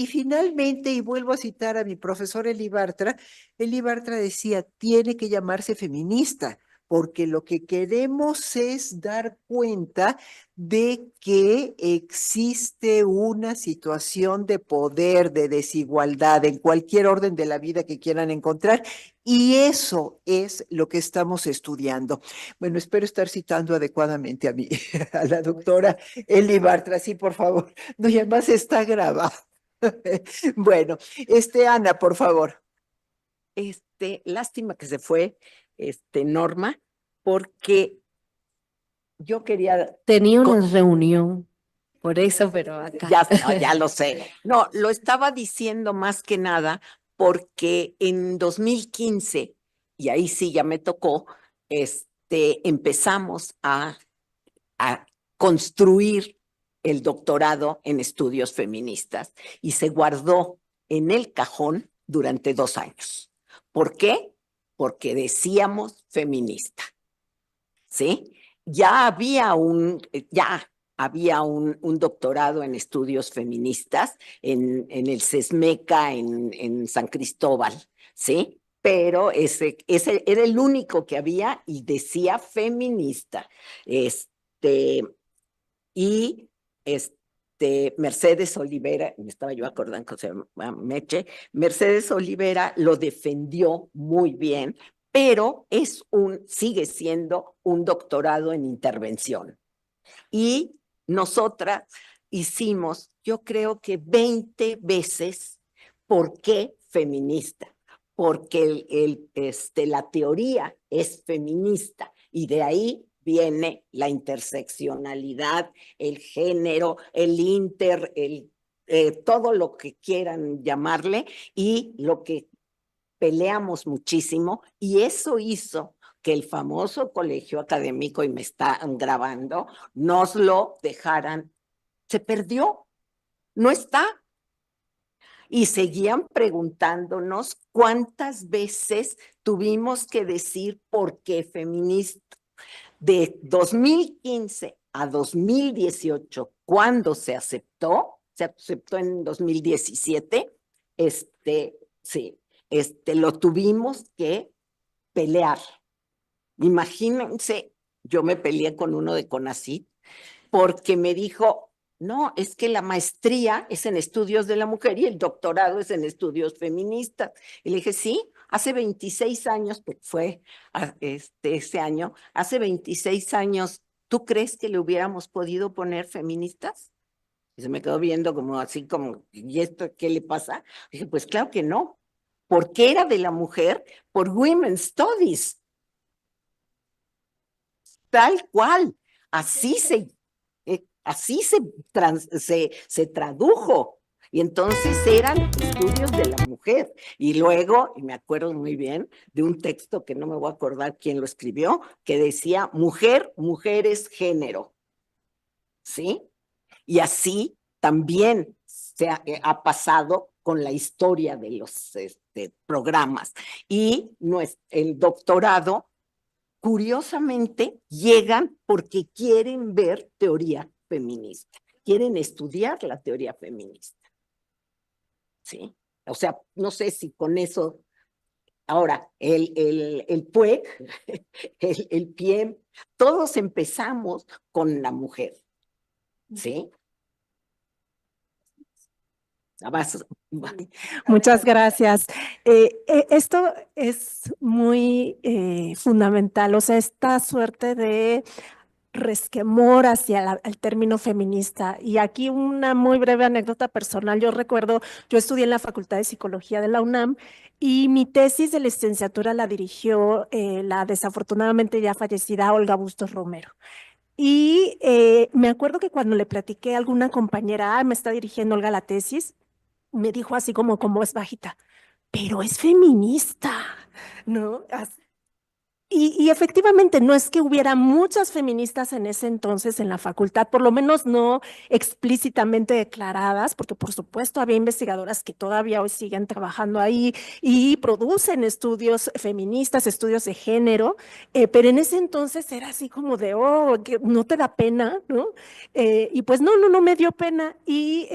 finalmente, y vuelvo a citar a mi profesor Eli Bartra decía, tiene que llamarse feminista, porque lo que queremos es dar cuenta de que existe una situación de poder, de desigualdad en cualquier orden de la vida que quieran encontrar, y eso es lo que estamos estudiando. Bueno, espero estar citando adecuadamente a la doctora Eli Bartra, sí, por favor. No, y además está grabado. Bueno, Ana, por favor. Lástima que se fue, Norma, porque yo quería, Tenía una Co- reunión, por eso, pero acá. ya lo sé. No, lo estaba diciendo más que nada porque en 2015, y ahí sí ya me tocó, empezamos a construir el doctorado en estudios feministas y se guardó en el cajón durante 2 años. ¿Por qué? Porque decíamos feminista, ¿sí? Ya había un doctorado en estudios feministas en el CESMECA en San Cristóbal, ¿sí? Pero ese era el único que había y decía feminista. Y Mercedes Olivera, me estaba yo acordando que se llama Meche, Mercedes Olivera lo defendió muy bien, pero sigue siendo un doctorado en intervención. Y nosotras hicimos, yo creo que 20 veces, ¿por qué feminista? Porque la teoría es feminista y de ahí viene la interseccionalidad, el género, todo lo que quieran llamarle, y lo que peleamos muchísimo, y eso hizo que el famoso colegio académico, y me están grabando, nos lo dejaran, se perdió, no está. Y seguían preguntándonos cuántas veces tuvimos que decir por qué feminista. De 2015 a 2018, cuando se aceptó en 2017, sí, lo tuvimos que pelear. Imagínense, yo me peleé con uno de CONACYT porque me dijo, no, es que la maestría es en estudios de la mujer y el doctorado es en estudios feministas. Y le dije, sí, hace 26 años, porque fue ese año, hace 26 años, ¿tú crees que le hubiéramos podido poner feministas? Y se me quedó viendo como así, como, ¿y esto qué le pasa? Dije, pues claro que no, porque era de la mujer por Women's Studies. Tal cual, así se tradujo. Y entonces eran estudios de la mujer. Y luego, y me acuerdo muy bien de un texto que no me voy a acordar quién lo escribió, que decía mujer, mujeres, género. ¿Sí? Y así también se ha pasado con la historia de los programas. Y el doctorado, curiosamente, llegan porque quieren ver teoría feminista, quieren estudiar la teoría feminista. ¿Sí? O sea, no sé si con eso. Ahora, el PUEC, el PIEM, todos empezamos con la mujer. ¿Sí? Muchas gracias. Esto es muy fundamental, o sea, esta suerte de resquemor hacia el término feminista. Y aquí una muy breve anécdota personal. Yo recuerdo, yo estudié en la Facultad de Psicología de la UNAM y mi tesis de licenciatura la dirigió la desafortunadamente ya fallecida Olga Bustos Romero. Y me acuerdo que cuando le platiqué a alguna compañera, me está dirigiendo Olga la tesis, me dijo así como es bajita, pero es feminista, ¿no? Y efectivamente, no es que hubiera muchas feministas en ese entonces en la facultad, por lo menos no explícitamente declaradas, porque por supuesto había investigadoras que todavía hoy siguen trabajando ahí y producen estudios feministas, estudios de género, pero en ese entonces era así como de, oh, que no te da pena, ¿no? Y pues no me dio pena. Y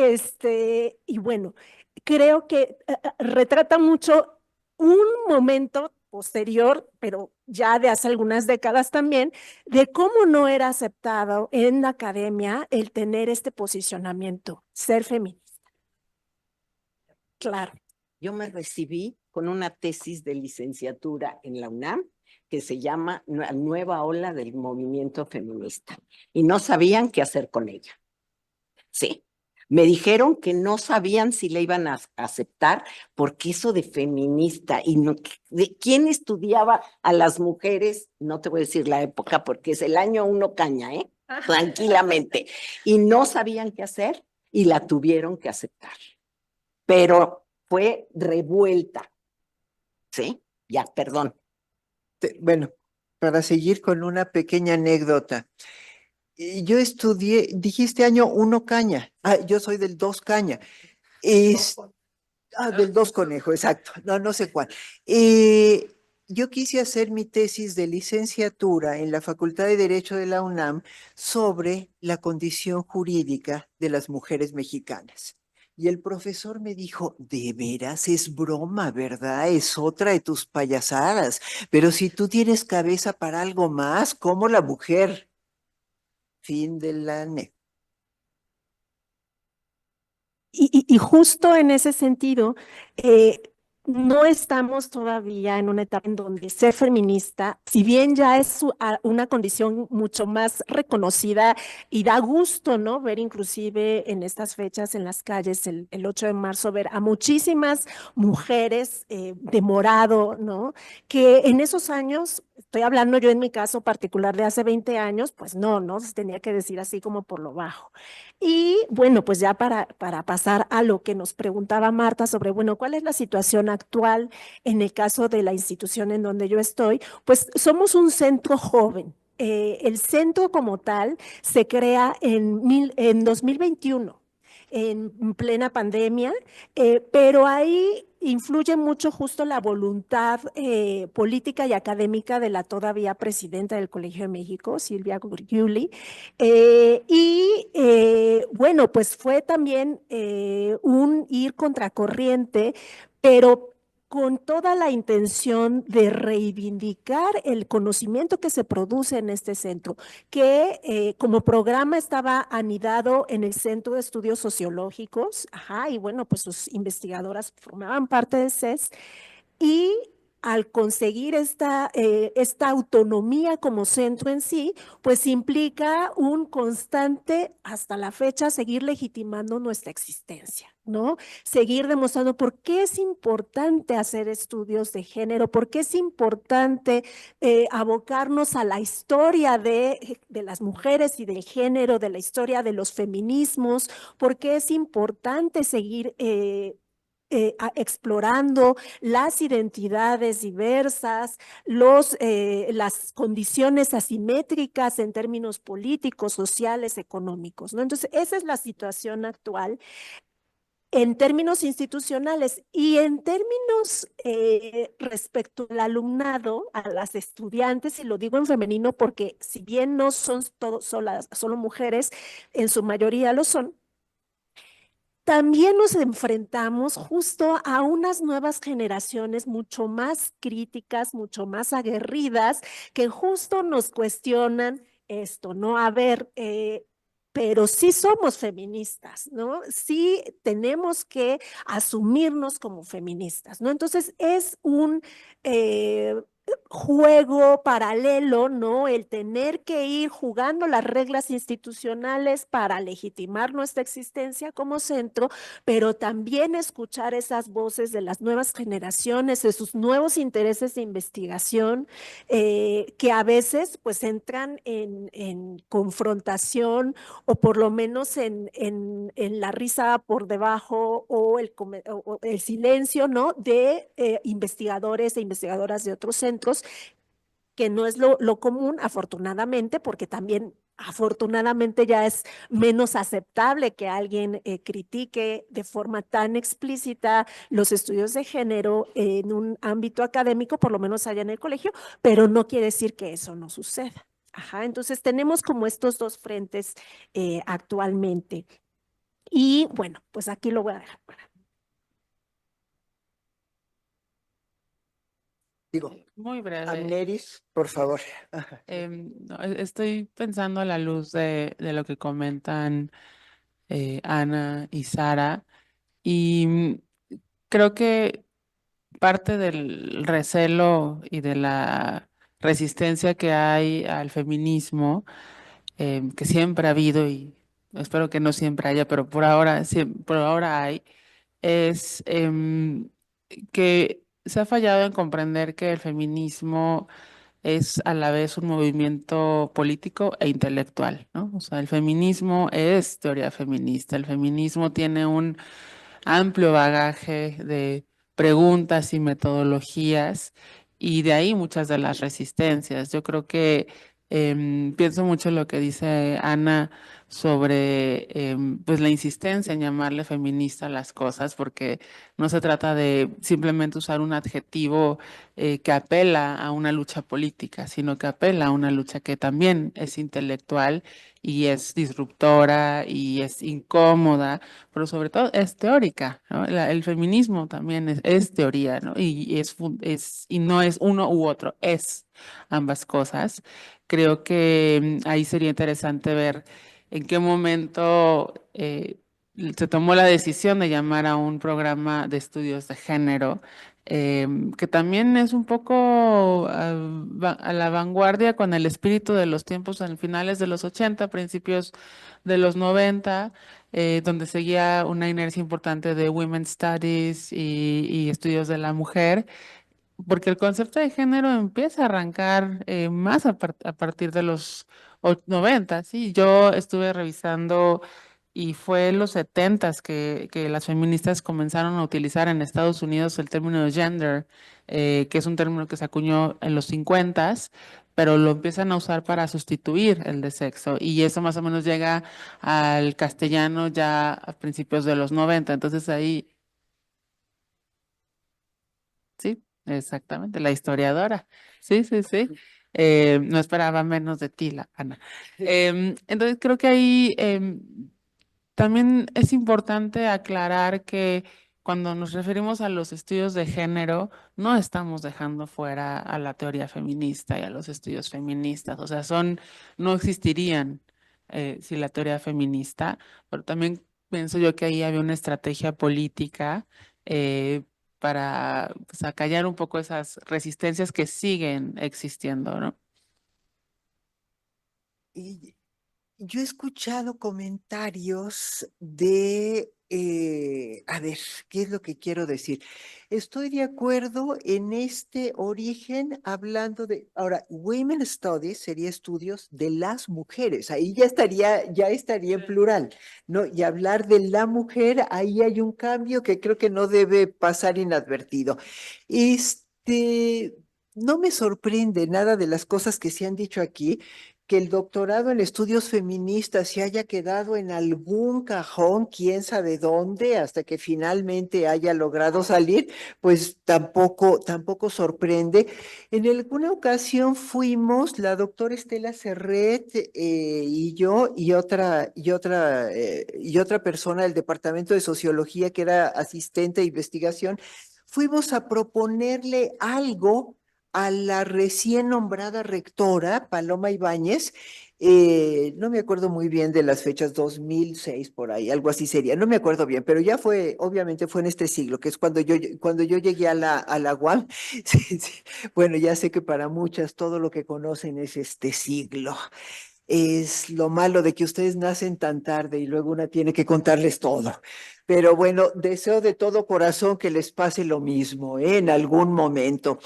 bueno, creo que retrata mucho un momento posterior, pero ya de hace algunas décadas también, de cómo no era aceptado en la academia el tener este posicionamiento, ser feminista. Claro. Yo me recibí con una tesis de licenciatura en la UNAM que se llama Nueva Ola del Movimiento Feminista y no sabían qué hacer con ella. Sí, me dijeron que no sabían si la iban a aceptar porque eso de feminista y no, de quién estudiaba a las mujeres, no te voy a decir la época porque es el año 1 caña, tranquilamente, y no sabían qué hacer y la tuvieron que aceptar, pero fue revuelta, ¿sí? Ya, perdón. Bueno, para seguir con una pequeña anécdota. Yo estudié, dijiste año 1 caña. Yo soy del 2 caña. Del 2 conejo, exacto. No sé cuál. Yo quise hacer mi tesis de licenciatura en la Facultad de Derecho de la UNAM sobre la condición jurídica de las mujeres mexicanas. Y el profesor me dijo, de veras es broma, ¿verdad? Es otra de tus payasadas. Pero si tú tienes cabeza para algo más, como la mujer. Fin de la anécdota. Y justo en ese sentido, no estamos todavía en una etapa en donde ser feminista, si bien ya es una condición mucho más reconocida y da gusto, ¿no? Ver inclusive en estas fechas en las calles, el 8 de marzo, ver a muchísimas mujeres de morado, ¿no? Que en esos años, estoy hablando yo en mi caso particular de hace 20 años, pues no, se tenía que decir así como por lo bajo. Y bueno, pues ya para pasar a lo que nos preguntaba Marta sobre, bueno, ¿cuál es la situación actual en el caso de la institución en donde yo estoy? Pues somos un centro joven. El centro como tal se crea en 2021, en plena pandemia, pero ahí influye mucho justo la voluntad política y académica de la todavía presidenta del Colegio de México, Silvia Gurghiuli. Bueno, pues fue también un ir contracorriente, pero con toda la intención de reivindicar el conocimiento que se produce en este centro, que como programa estaba anidado en el Centro de Estudios Sociológicos, y bueno, pues sus investigadoras formaban parte de CES, y al conseguir esta autonomía como centro en sí, pues implica un constante, hasta la fecha, seguir legitimando nuestra existencia, ¿no? Seguir demostrando por qué es importante hacer estudios de género, por qué es importante abocarnos a la historia de las mujeres y del género, de la historia de los feminismos, por qué es importante seguir explorando las identidades diversas, las condiciones asimétricas en términos políticos, sociales, económicos, ¿no? Entonces, esa es la situación actual en términos institucionales y en términos respecto al alumnado, a las estudiantes, y lo digo en femenino porque si bien no son solo mujeres, en su mayoría lo son, también nos enfrentamos justo a unas nuevas generaciones mucho más críticas, mucho más aguerridas, que justo nos cuestionan esto, ¿no? A ver, pero sí somos feministas, ¿no? Sí tenemos que asumirnos como feministas, ¿no? Entonces es juego paralelo, ¿no? El tener que ir jugando las reglas institucionales para legitimar nuestra existencia como centro, pero también escuchar esas voces de las nuevas generaciones, de sus nuevos intereses de investigación, que a veces pues entran en confrontación o por lo menos en la risa por debajo o o el silencio, ¿no? De investigadores e investigadoras de otros centros, que no es lo común, afortunadamente, porque también afortunadamente ya es menos aceptable que alguien critique de forma tan explícita los estudios de género en un ámbito académico, por lo menos allá en el colegio, pero no quiere decir que eso no suceda. Ajá, entonces tenemos como estos dos frentes actualmente. Y bueno, pues aquí lo voy a dejar. Digo, Muy breve. Amneris, por favor. Ajá. No, estoy pensando a la luz de lo que comentan Ana y Sara, y creo que parte del recelo y de la resistencia que hay al feminismo, que siempre ha habido y espero que no siempre haya, pero por ahora, por ahora hay, es que se ha fallado en comprender que el feminismo es a la vez un movimiento político e intelectual, ¿no? O sea, el feminismo es teoría feminista, el feminismo tiene un amplio bagaje de preguntas y metodologías, y de ahí muchas de las resistencias. Yo creo que pienso mucho en lo que dice Ana sobre pues la insistencia en llamarle feminista a las cosas, porque no se trata de simplemente usar un adjetivo que apela a una lucha política, sino que apela a una lucha que también es intelectual y es disruptora y es incómoda, pero sobre todo es teórica, ¿no? El feminismo también es teoría, ¿no? Y no es uno u otro, es ambas cosas. Creo que ahí sería interesante ver en qué momento se tomó la decisión de llamar a un programa de estudios de género, que también es un poco a la vanguardia con el espíritu de los tiempos en finales de los 80, principios de los 90, donde seguía una inercia importante de Women's Studies y estudios de la mujer, porque el concepto de género empieza a arrancar más a partir de los 90, sí. Yo estuve revisando y fue en los 70 que las feministas comenzaron a utilizar en Estados Unidos el término gender, que es un término que se acuñó en los 50, pero lo empiezan a usar para sustituir el de sexo, y eso más o menos llega al castellano ya a principios de los 90. Entonces ahí, sí, exactamente, la historiadora. Sí, sí, sí. No esperaba menos de ti, Ana. Entonces creo que ahí también es importante aclarar que cuando nos referimos a los estudios de género, no estamos dejando fuera a la teoría feminista y a los estudios feministas. O sea, no existirían si la teoría feminista, pero también pienso yo que ahí había una estrategia política eh, para, pues, acallar un poco esas resistencias que siguen existiendo, ¿no? Y yo he escuchado comentarios de, a ver, ¿qué es lo que quiero decir? Estoy de acuerdo en este origen hablando de, ahora, Women Studies sería estudios de las mujeres, ahí ya estaría en plural, ¿no? Y hablar de la mujer, ahí hay un cambio que creo que no debe pasar inadvertido. Este, no me sorprende nada de las cosas que se han dicho aquí, que el doctorado en estudios feministas se haya quedado en algún cajón, quién sabe dónde, hasta que finalmente haya logrado salir, pues tampoco sorprende. En alguna ocasión fuimos, la doctora Estela Serret y yo y otra persona del Departamento de Sociología que era asistente de investigación, fuimos a proponerle algo a la recién nombrada rectora, Paloma Ibáñez, no me acuerdo muy bien de las fechas, 2006 por ahí, algo así sería, no me acuerdo bien, pero ya fue, obviamente fue en este siglo, que es cuando yo llegué a la UAM. Sí, sí. Bueno, ya sé que para muchas todo lo que conocen es este siglo. Es lo malo de que ustedes nacen tan tarde y luego una tiene que contarles todo. Pero bueno, deseo de todo corazón que les pase lo mismo, en algún momento.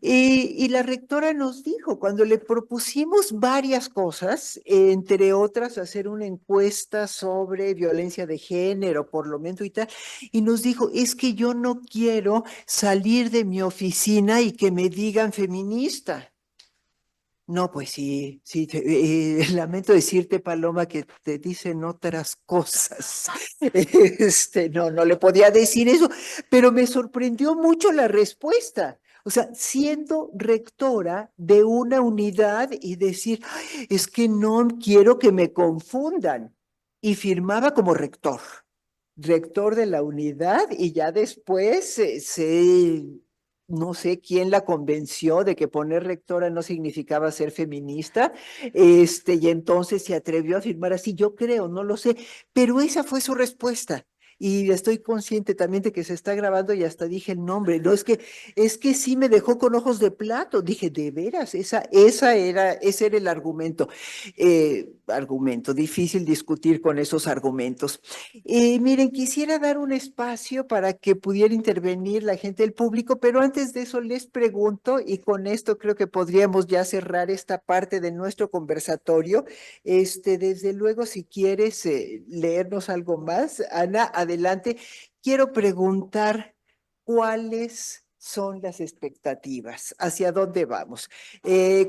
Y la rectora nos dijo, cuando le propusimos varias cosas, entre otras hacer una encuesta sobre violencia de género, por lo menos y tal, y nos dijo, es que yo no quiero salir de mi oficina y que me digan feminista. No, pues sí, sí, lamento decirte, Paloma, que te dicen otras cosas. No, no le podía decir eso, pero me sorprendió mucho la respuesta. O sea, siendo rectora de una unidad y decir, "Ay, es que no quiero que me confundan." Y firmaba como rector de la unidad, y ya después no sé quién la convenció de que poner rectora no significaba ser feminista, y entonces se atrevió a firmar así. Yo creo, no lo sé, pero esa fue su respuesta. Y estoy consciente también de que se está grabando y hasta dije el nombre. No, es que sí me dejó con ojos de plato. Dije, de veras, ese era el argumento. Argumento, difícil discutir con esos argumentos. Miren, quisiera dar un espacio para que pudiera intervenir la gente del público, pero antes de eso les pregunto, y con esto creo que podríamos ya cerrar esta parte de nuestro conversatorio. Desde luego, si quieres leernos algo más, Ana, adelante. Quiero preguntar cuáles son las expectativas, hacia dónde vamos,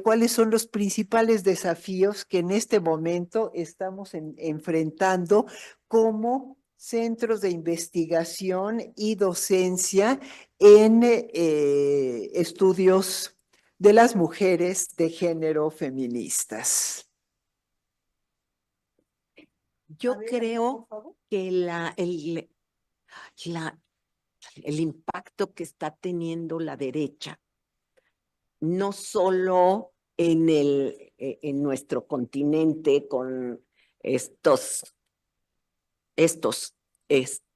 cuáles son los principales desafíos que en este momento estamos enfrentando como centros de investigación y docencia en estudios de las mujeres de género feministas. Yo creo que el impacto que está teniendo la derecha, no solo en nuestro continente con estos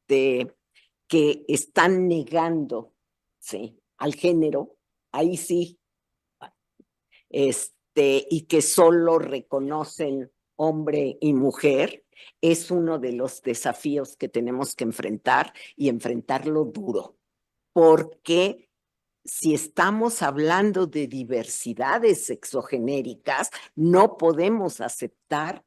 que están negando, sí, al género, ahí sí, y que solo reconocen hombre y mujer, es uno de los desafíos que tenemos que enfrentar y enfrentarlo duro, porque si estamos hablando de diversidades sexogenéricas, no podemos aceptar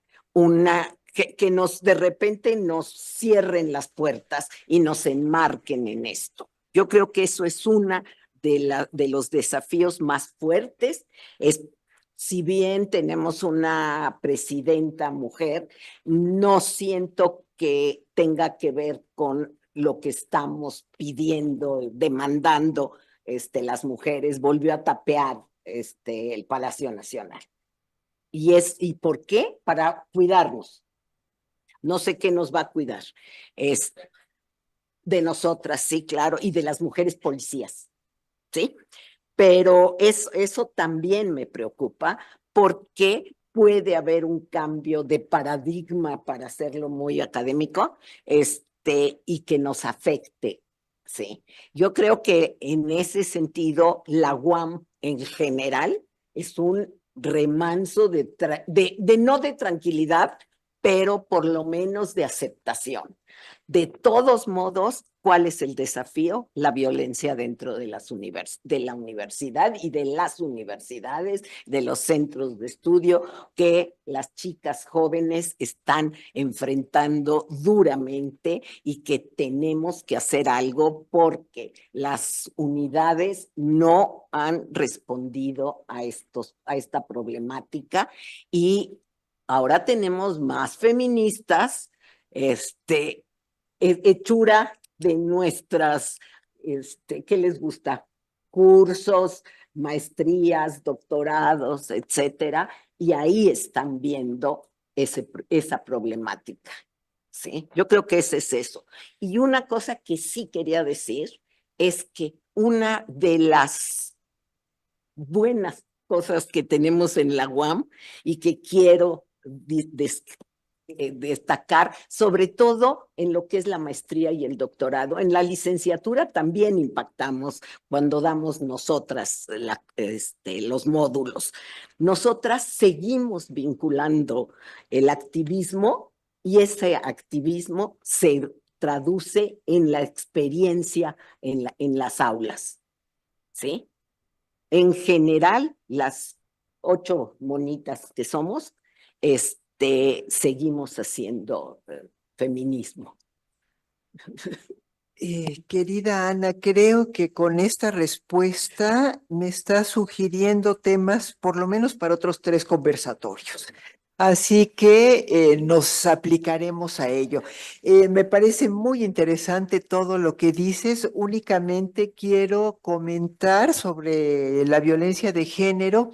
que de repente nos cierren las puertas y nos enmarquen en esto. Yo creo que eso es una de los desafíos más fuertes. Si bien tenemos una presidenta mujer, no siento que tenga que ver con lo que estamos pidiendo, demandando las mujeres. Volvió a tapear el Palacio Nacional. ¿Y por qué? Para cuidarnos. No sé qué nos va a cuidar. De nosotras, sí, claro, y de las mujeres policías, ¿sí? Pero eso también me preocupa, porque puede haber un cambio de paradigma, para hacerlo muy académico, y que nos afecte, ¿sí? Yo creo que en ese sentido, la UAM en general es un remanso no de tranquilidad, pero por lo menos de aceptación. De todos modos, ¿cuál es el desafío? La violencia dentro de la universidad y de las universidades, de los centros de estudio, que las chicas jóvenes están enfrentando duramente y que tenemos que hacer algo, porque las unidades no han respondido a esta problemática, y ahora tenemos más feministas, hechura de nuestras, ¿qué les gusta? Cursos, maestrías, doctorados, etcétera, y ahí están viendo esa problemática, ¿sí? Yo creo que ese es eso. Y una cosa que sí quería decir es que una de las buenas cosas que tenemos en la UAM y que quiero destacar, sobre todo en lo que es la maestría y el doctorado. En la licenciatura también impactamos cuando damos nosotras los módulos. Nosotras seguimos vinculando el activismo y ese activismo se traduce en la experiencia en las aulas, ¿sí? En general, las 8 monitas que somos, seguimos haciendo feminismo. Querida Ana, creo que con esta respuesta me está sugiriendo temas, por lo menos para otros 3 conversatorios. Así que nos aplicaremos a ello. Me parece muy interesante todo lo que dices. Únicamente quiero comentar sobre la violencia de género.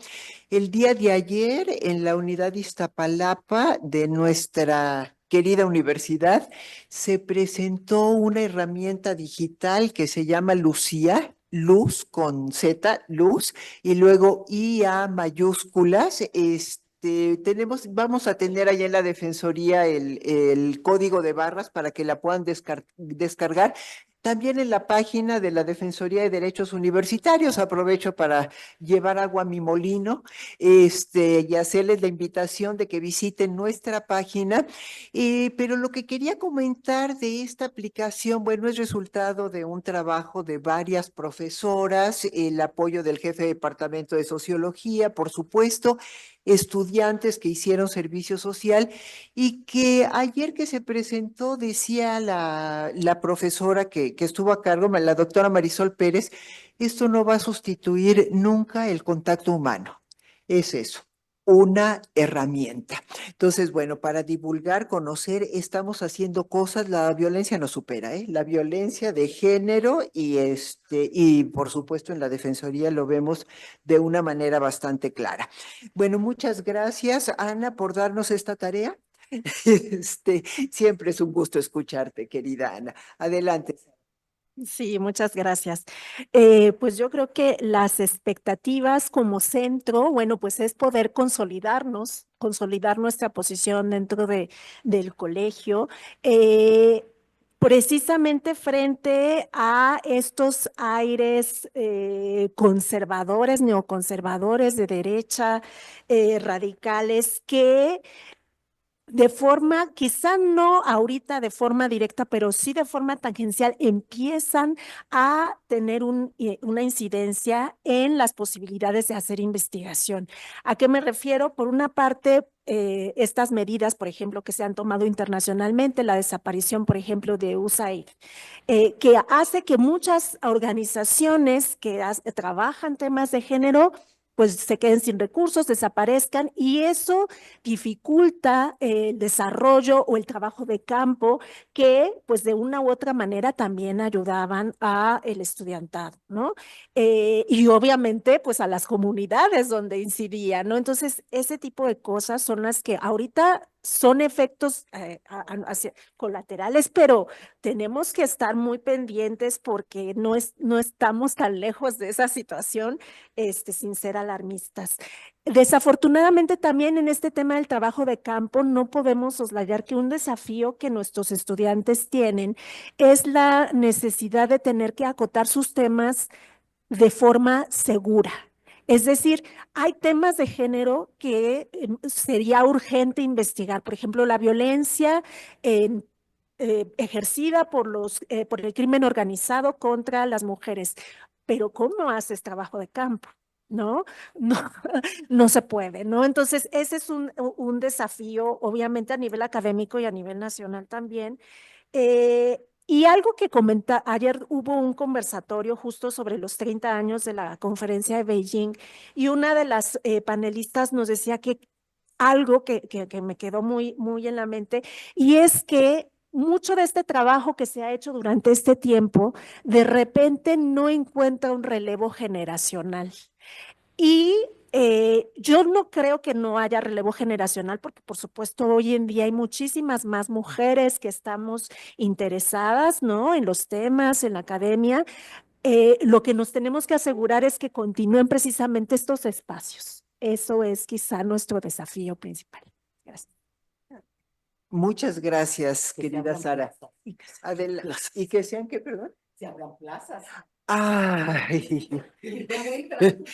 El día de ayer, en la unidad Iztapalapa de nuestra querida universidad, se presentó una herramienta digital que se llama Lucía, Luz con Z, Luz, y luego IA mayúsculas. Vamos a tener allá en la Defensoría el código de barras para que la puedan descargar. También en la página de la Defensoría de Derechos Universitarios, aprovecho para llevar agua a mi molino, y hacerles la invitación de que visiten nuestra página. Pero lo que quería comentar de esta aplicación, bueno, es resultado de un trabajo de varias profesoras, el apoyo del jefe de departamento de sociología, por supuesto, estudiantes que hicieron servicio social, y que ayer que se presentó decía la profesora que estuvo a cargo, la doctora Marisol Pérez, esto no va a sustituir nunca el contacto humano. Es eso, una herramienta. Entonces, bueno, para divulgar, conocer, estamos haciendo cosas. La violencia nos supera, ¿eh? La violencia de género y por supuesto en la Defensoría lo vemos de una manera bastante clara. Bueno, muchas gracias, Ana, por darnos esta tarea. Siempre es un gusto escucharte, querida Ana. Adelante. Sí, muchas gracias. Pues yo creo que las expectativas como centro, bueno, pues es poder consolidarnos, consolidar nuestra posición dentro del colegio, precisamente frente a estos aires conservadores, neoconservadores de derecha, radicales, que de forma, quizá no ahorita de forma directa, pero sí de forma tangencial, empiezan a tener una incidencia en las posibilidades de hacer investigación. ¿A qué me refiero? Por una parte, estas medidas, por ejemplo, que se han tomado internacionalmente, la desaparición, por ejemplo, de USAID, que hace que muchas organizaciones que trabajan temas de género pues se queden sin recursos, desaparezcan, y eso dificulta el desarrollo o el trabajo de campo que pues de una u otra manera también ayudaban a el estudiantado, ¿no? Y obviamente pues a las comunidades donde incidía, ¿no? Entonces ese tipo de cosas son las que ahorita son efectos colaterales, pero tenemos que estar muy pendientes porque no estamos tan lejos de esa situación, sin ser alarmistas. Desafortunadamente también en este tema del trabajo de campo no podemos soslayar que un desafío que nuestros estudiantes tienen es la necesidad de tener que acotar sus temas de forma segura. Es decir, hay temas de género que sería urgente investigar. Por ejemplo, la violencia ejercida por el crimen organizado contra las mujeres. Pero ¿cómo haces trabajo de campo? ¿No? No, no se puede, ¿no? Entonces, ese es un desafío, obviamente a nivel académico y a nivel nacional también. Y algo que ayer hubo un conversatorio justo sobre los 30 años de la conferencia de Beijing, y una de las panelistas nos decía que algo que me quedó muy, muy en la mente, y es que mucho de este trabajo que se ha hecho durante este tiempo, de repente no encuentra un relevo generacional. Y yo no creo que no haya relevo generacional, porque por supuesto hoy en día hay muchísimas más mujeres que estamos interesadas, ¿no? En los temas, en la academia, lo que nos tenemos que asegurar es que continúen precisamente estos espacios. Eso es quizá nuestro desafío principal. Gracias. Muchas gracias, Que se querida abran Sara. plazas. Adelante. ¿Y que sean qué, perdón? Se abran plazas. Ay, Y no entran.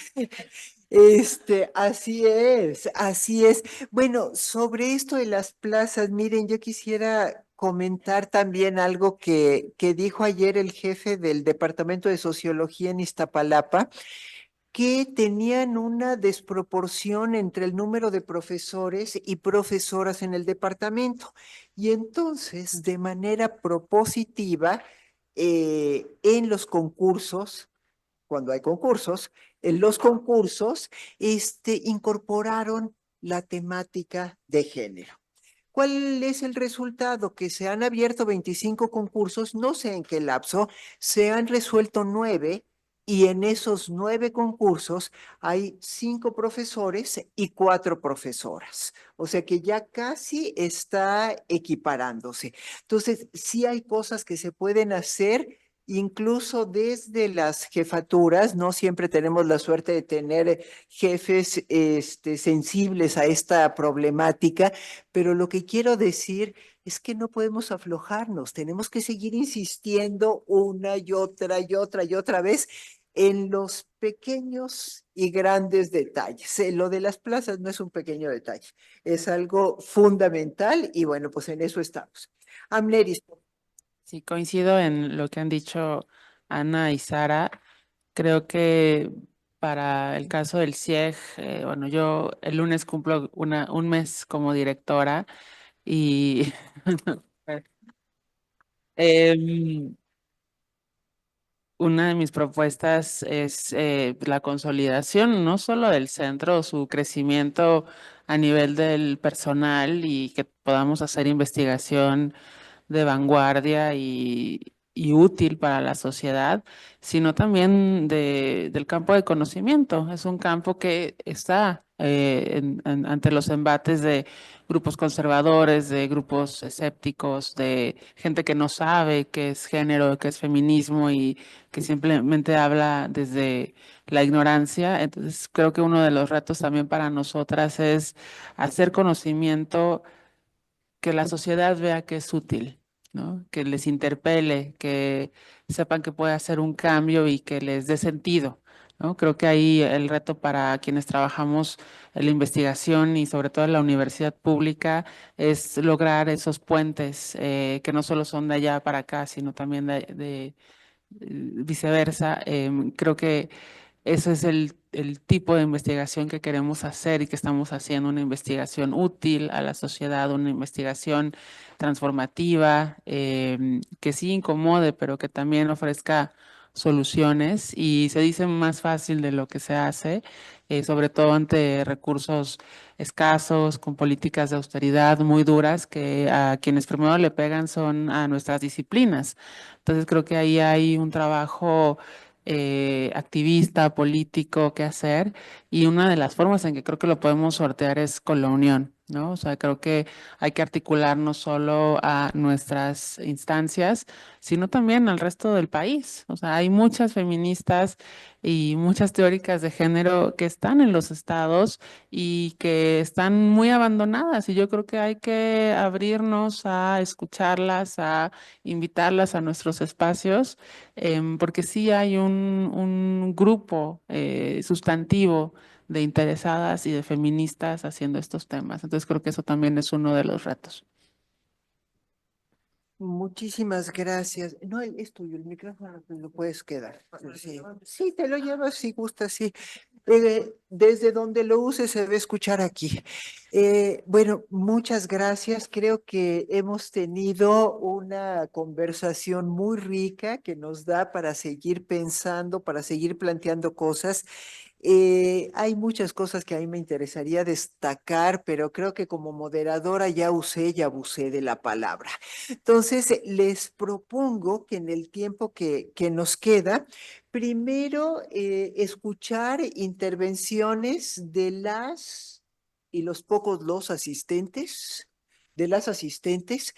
así es, así es. Bueno, sobre esto de las plazas, miren, yo quisiera comentar también algo que dijo ayer el jefe del Departamento de Sociología en Iztapalapa, que tenían una desproporción entre el número de profesores y profesoras en el departamento. Y entonces, de manera propositiva, en los concursos, cuando hay concursos, en los concursos, incorporaron la temática de género. ¿Cuál es el resultado? Que se han abierto 25 concursos, no sé en qué lapso, se han resuelto 9 y en esos 9 concursos hay 5 profesores y 4 profesoras. O sea que ya casi está equiparándose. Entonces, sí hay cosas que se pueden hacer. Incluso desde las jefaturas, no siempre tenemos la suerte de tener jefes sensibles a esta problemática, pero lo que quiero decir es que no podemos aflojarnos, tenemos que seguir insistiendo una y otra y otra y otra vez en los pequeños y grandes detalles. Lo de las plazas no es un pequeño detalle, es algo fundamental y bueno, pues en eso estamos. Amneris, Sí, coincido en lo que han dicho Ana y Sara. Creo que para el caso del CIEG, bueno, yo el lunes cumplo un mes como directora y em, una de mis propuestas es la consolidación, no solo del centro, su crecimiento a nivel del personal y que podamos hacer investigación de vanguardia y útil para la sociedad, sino también del campo de conocimiento. Es un campo que está ante los embates de grupos conservadores, de grupos escépticos, de gente que no sabe qué es género, qué es feminismo y que simplemente habla desde la ignorancia. Entonces, creo que uno de los retos también para nosotras es hacer conocimiento que la sociedad vea que es útil, ¿no? Que les interpele, que sepan que puede hacer un cambio y que les dé sentido, ¿no? Creo que ahí el reto para quienes trabajamos en la investigación y sobre todo en la universidad pública es lograr esos puentes que no solo son de allá para acá, sino también de viceversa. Creo que ese es el tipo de investigación que queremos hacer y que estamos haciendo, una investigación útil a la sociedad, una investigación transformativa, que sí incomode, pero que también ofrezca soluciones y se dice más fácil de lo que se hace, sobre todo ante recursos escasos, con políticas de austeridad muy duras que a quienes primero le pegan son a nuestras disciplinas. Entonces creo que ahí hay un trabajo activista, político que hacer y una de las formas en que creo que lo podemos sortear es con la unión, ¿no? O sea, creo que hay que articular no solo a nuestras instancias, sino también al resto del país. O sea, hay muchas feministas y muchas teóricas de género que están en los estados y que están muy abandonadas y yo creo que hay que abrirnos a escucharlas, a invitarlas a nuestros espacios porque sí hay un grupo sustantivo de interesadas y de feministas haciendo estos temas. Entonces creo que eso también es uno de los retos. muchísimas gracias. No, es tuyo, el micrófono te lo puedes quedar. Sí, sí, te lo llevas si gustas, sí. Desde donde lo uses se va a escuchar aquí. Bueno, muchas gracias. Creo que hemos tenido una conversación muy rica que nos da para seguir pensando, para seguir planteando cosas. Hay muchas cosas que a mí me interesaría destacar, pero creo que como moderadora ya usé y abusé de la palabra. Entonces, les propongo que en el tiempo que nos queda, primero escuchar intervenciones de las y los pocos los asistentes, de las asistentes.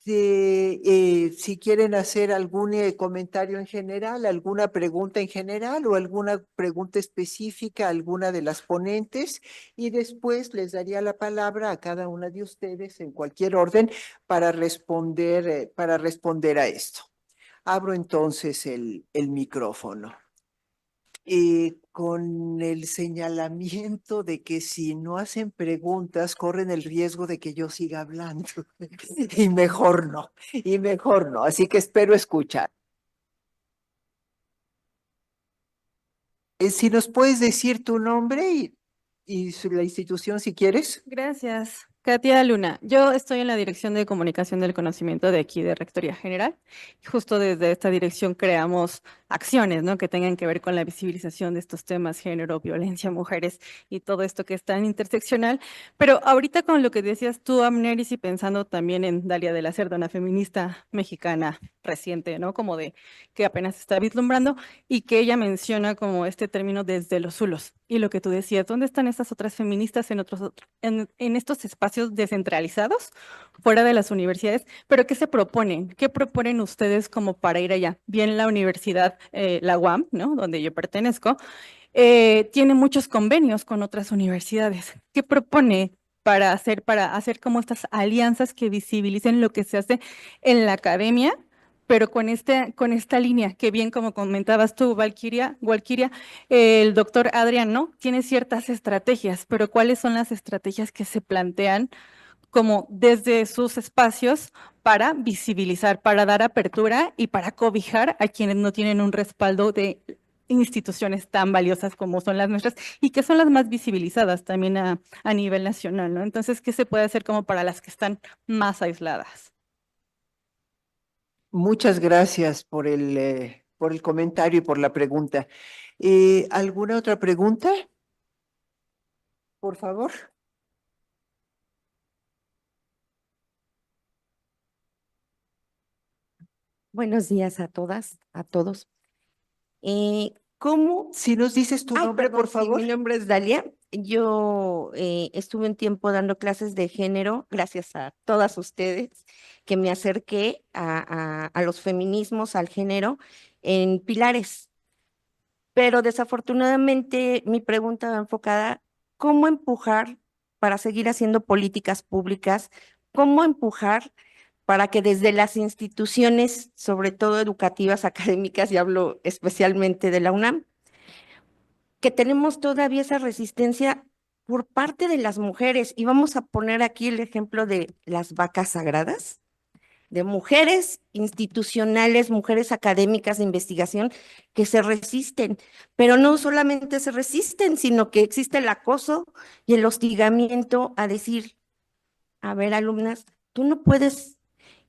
si quieren hacer algún comentario en general, alguna pregunta en general o alguna pregunta específica a alguna de las ponentes, y después les daría la palabra a cada una de ustedes en cualquier orden para responder a esto. Abro entonces el micrófono. Con el señalamiento de que si no hacen preguntas, corren el riesgo de que yo siga hablando. Y mejor no, y mejor no. Así que espero escuchar. Si nos puedes decir tu nombre y la institución, si quieres. Gracias. Katia Luna, yo estoy en la Dirección de Comunicación del Conocimiento de aquí de Rectoría General. Justo desde esta dirección creamos acciones, ¿no?, que tengan que ver con la visibilización de estos temas, género, violencia, mujeres y todo esto que es tan interseccional. Pero ahorita con lo que decías tú, Amneris, y pensando también en Dalia de la Cerda, una feminista mexicana reciente, ¿no?, como de que apenas se está vislumbrando, y que ella menciona como este término desde los zulos. Y lo que tú decías, ¿dónde están estas otras feministas en estos espacios descentralizados, fuera de las universidades? Pero ¿qué se proponen? ¿Qué proponen ustedes como para ir allá? Bien, la universidad, la UAM, ¿no?, donde yo pertenezco, tiene muchos convenios con otras universidades. ¿Qué propone para hacer como estas alianzas que visibilicen lo que se hace en la academia, pero con esta línea que bien como comentabas tú, Valquiria, el doctor Adrián, ¿no?, tiene ciertas estrategias, pero ¿cuáles son las estrategias que se plantean como desde sus espacios para visibilizar, para dar apertura y para cobijar a quienes no tienen un respaldo de instituciones tan valiosas como son las nuestras y que son las más visibilizadas también a nivel nacional, ¿no? Entonces, ¿qué se puede hacer como para las que están más aisladas? Muchas gracias por el comentario y por la pregunta. ¿Alguna otra pregunta? Por favor. Buenos días a todas, a todos. ¿Cómo? Si nos dices tu Ay, nombre, perdón, por sí, favor. mi nombre es Dalia. Yo estuve un tiempo dando clases de género, gracias a todas ustedes, que me acerqué a los feminismos, al género, en Pilares. Pero desafortunadamente mi pregunta va enfocada, ¿cómo empujar para seguir haciendo políticas públicas? ¿Cómo empujar para que desde las instituciones, sobre todo educativas, académicas, y hablo especialmente de la UNAM, que tenemos todavía esa resistencia por parte de las mujeres? Y vamos a poner aquí el ejemplo de las vacas sagradas, de mujeres institucionales, mujeres académicas de investigación que se resisten, pero no solamente se resisten, sino que existe el acoso y el hostigamiento a decir, a ver, alumnas, tú no puedes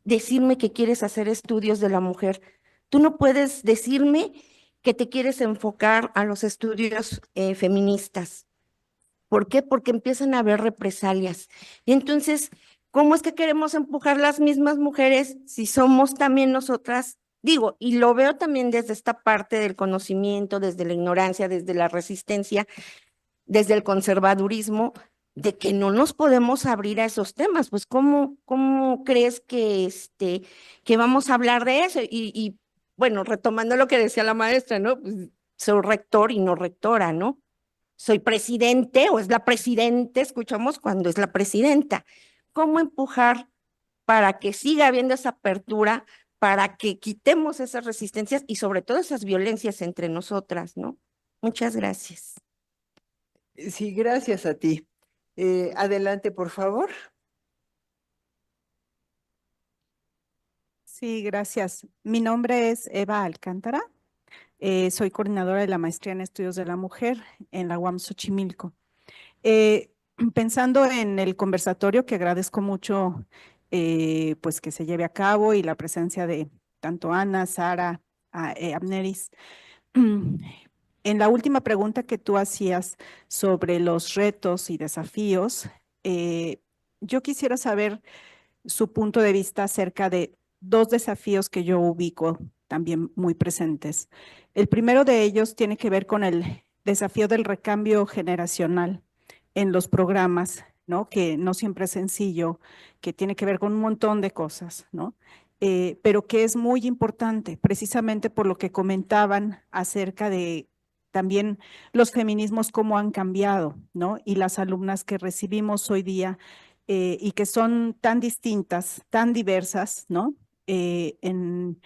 decirme que quieres hacer estudios de la mujer, tú no puedes decirme que te quieres enfocar a los estudios feministas. ¿Por qué? Porque empiezan a haber represalias. Y entonces, ¿cómo es que queremos empujar las mismas mujeres si somos también nosotras? Digo, y lo veo también desde esta parte del conocimiento, desde la ignorancia, desde la resistencia, desde el conservadurismo, de que no nos podemos abrir a esos temas. Pues, ¿cómo crees que vamos a hablar de eso? Y bueno, retomando lo que decía la maestra, ¿no? Pues, soy rector y no rectora, ¿no? Soy presidente o es la presidenta, escuchamos cuando es la presidenta. ¿Cómo empujar para que siga habiendo esa apertura, para que quitemos esas resistencias y sobre todo esas violencias entre nosotras, ¿no? Muchas gracias. Sí, gracias a ti. Adelante, por favor. Sí, gracias. Mi nombre es Eva Alcántara. Soy coordinadora de la Maestría en Estudios de la Mujer en la UAM Xochimilco. Pensando en el conversatorio, que agradezco mucho pues que se lleve a cabo, y la presencia de tanto Ana, Sara, Amneris. En la última pregunta que tú hacías sobre los retos y desafíos, yo quisiera saber su punto de vista acerca de dos desafíos que yo ubico también muy presentes. El primero de ellos tiene que ver con el desafío del recambio generacional en los programas ¿no? Que no siempre es sencillo, que tiene que ver con un montón de cosas, ¿no? Pero que es muy importante, precisamente por lo que comentaban acerca de también los feminismos, cómo han cambiado, ¿no? Y las alumnas que recibimos hoy día y que son tan distintas, tan diversas, ¿no? En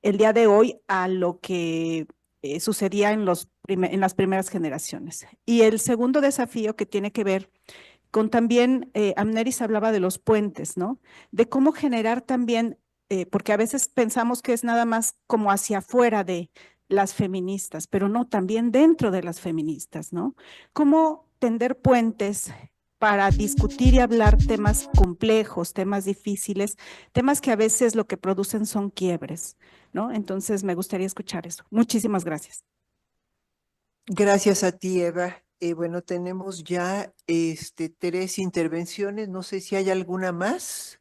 el día de hoy a lo que sucedía en en las primeras generaciones. Y el segundo desafío que tiene que ver con también, Amneris hablaba de los puentes, ¿no? De cómo generar también, porque a veces pensamos que es nada más como hacia afuera de las feministas, pero no, también dentro de las feministas, ¿no? Cómo tender puentes para discutir y hablar temas complejos, temas difíciles, temas que a veces lo que producen son quiebres, ¿no? Entonces me gustaría escuchar eso. Muchísimas gracias. Gracias a ti, Eva. Bueno, tenemos ya 3 intervenciones. No sé si hay alguna más.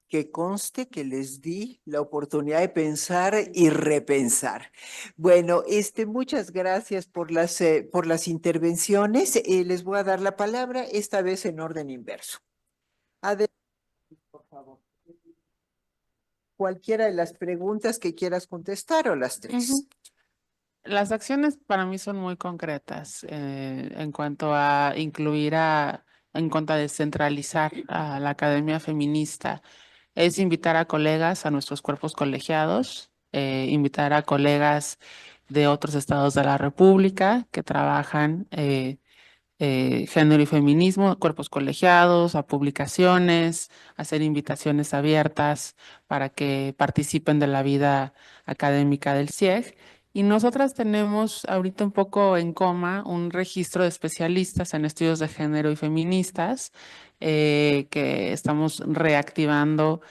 Que conste que les di la oportunidad de pensar y repensar. Bueno, muchas gracias por las intervenciones. Les voy a dar la palabra, esta vez en orden inverso. Adelante, por favor. Cualquiera de las preguntas que quieras contestar o las 3. Ujú. Las acciones para mí son muy concretas en cuanto a en cuanto a descentralizar a la academia feminista. Es invitar a colegas a nuestros cuerpos colegiados, invitar a colegas de otros estados de la República que trabajan género y feminismo, cuerpos colegiados, a publicaciones, hacer invitaciones abiertas para que participen de la vida académica del CIEG. Y nosotras tenemos ahorita un poco en coma un registro de especialistas en estudios de género y feministas que estamos reactivando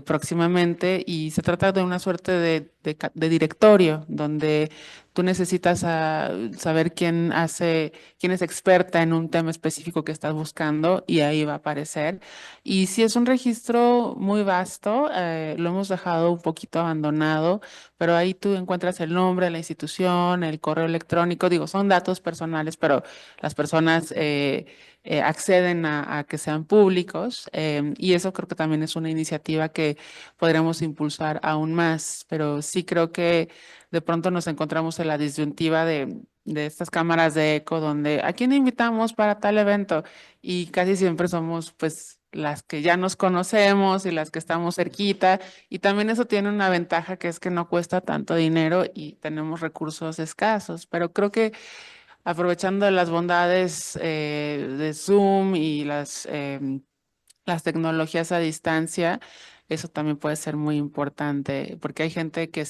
próximamente, y se trata de una suerte de directorio donde tú necesitas saber quién es experta en un tema específico que estás buscando, y ahí va a aparecer. Y si es un registro muy vasto, lo hemos dejado un poquito abandonado, pero ahí tú encuentras el nombre, la institución, el correo electrónico. Digo, son datos personales, pero las personas acceden a que sean públicos, y eso creo que también es una iniciativa que podríamos impulsar aún más, pero sí creo que de pronto nos encontramos en la disyuntiva de estas cámaras de eco donde ¿a quién invitamos para tal evento? Y casi siempre somos pues las que ya nos conocemos y las que estamos cerquita, y también eso tiene una ventaja, que es que no cuesta tanto dinero y tenemos recursos escasos, pero creo que aprovechando las bondades de Zoom y las tecnologías a distancia, eso también puede ser muy importante, porque hay gente que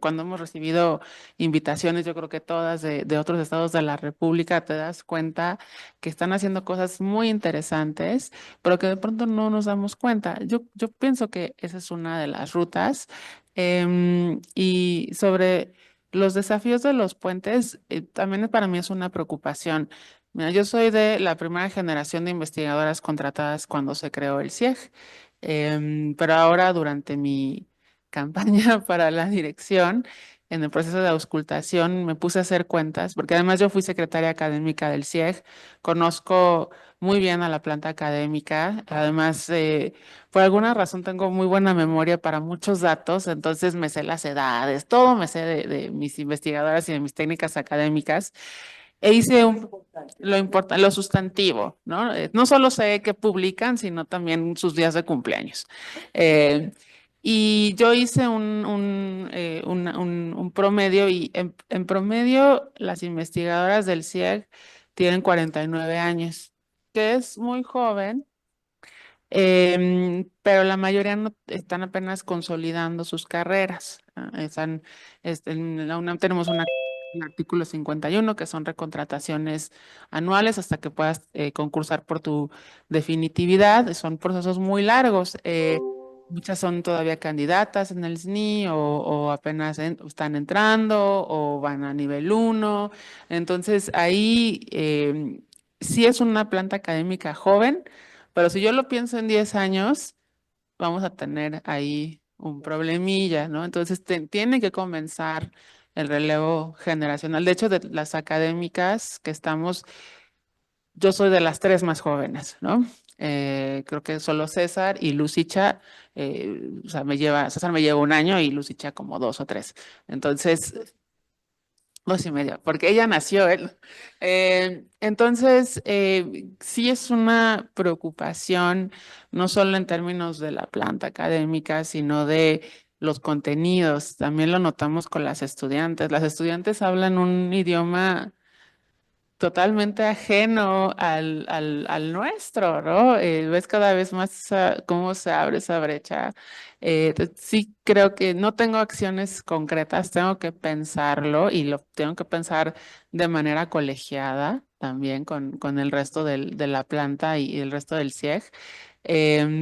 cuando hemos recibido invitaciones, yo creo que todas de otros estados de la República, te das cuenta que están haciendo cosas muy interesantes, pero que de pronto no nos damos cuenta. Yo pienso que esa es una de las rutas. Y sobre los desafíos de los puentes, también para mí es una preocupación. Mira, yo soy de la primera generación de investigadoras contratadas cuando se creó el CIEG, pero ahora durante mi campaña para la dirección, en el proceso de auscultación, me puse a hacer cuentas, porque además yo fui secretaria académica del CIEG, conozco muy bien a la planta académica, además por alguna razón tengo muy buena memoria para muchos datos, entonces me sé las edades, todo me sé de mis investigadoras y de mis técnicas académicas. E hice lo sustantivo, ¿no? No solo sé que publican, sino también sus días de cumpleaños. Y yo hice un promedio, y en promedio las investigadoras del CIEG tienen 49 años, que es muy joven, pero la mayoría no están apenas consolidando sus carreras. En la UNAM tenemos un artículo 51, que son recontrataciones anuales hasta que puedas concursar por tu definitividad. Son procesos muy largos. Muchas son todavía candidatas en el SNI o apenas están entrando o van a nivel 1. Entonces ahí sí es una planta académica joven, pero si yo lo pienso en 10 años, vamos a tener ahí un problemilla, ¿no? Entonces tiene que comenzar el relevo generacional. De hecho, de las académicas que estamos, yo soy de las 3 más jóvenes, ¿no? Creo que solo César y Lucicha, o sea, César me lleva 1 año y Lucicha como 2 o 3. Entonces, 2 y medio, porque ella nació él. Entonces, sí es una preocupación, no solo en términos de la planta académica, sino de los contenidos. También lo notamos con las estudiantes. Las estudiantes hablan un idioma totalmente ajeno al nuestro, ¿no? Ves cada vez más cómo se abre esa brecha. Sí creo que no tengo acciones concretas, tengo que pensarlo y lo tengo que pensar de manera colegiada también con el resto de la planta y el resto del CIEG,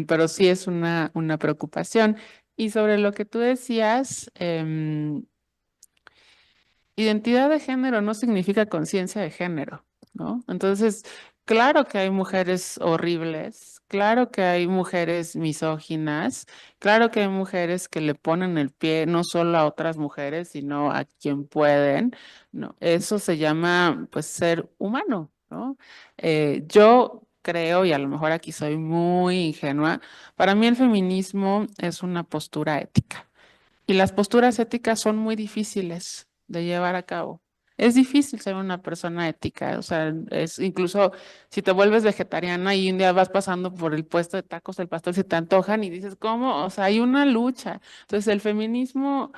pero sí es una preocupación. Y sobre lo que tú decías, identidad de género no significa conciencia de género, ¿no? Entonces, claro que hay mujeres horribles, claro que hay mujeres misóginas, claro que hay mujeres que le ponen el pie no solo a otras mujeres, sino a quien pueden, ¿no? Eso se llama, pues, ser humano, ¿no? Yo creo, y a lo mejor aquí soy muy ingenua, para mí el feminismo es una postura ética. Y las posturas éticas son muy difíciles de llevar a cabo. Es difícil ser una persona ética, o sea, es incluso si te vuelves vegetariana y un día vas pasando por el puesto de tacos del pastor, se te antojan y dices, ¿cómo? O sea, hay una lucha. Entonces, el feminismo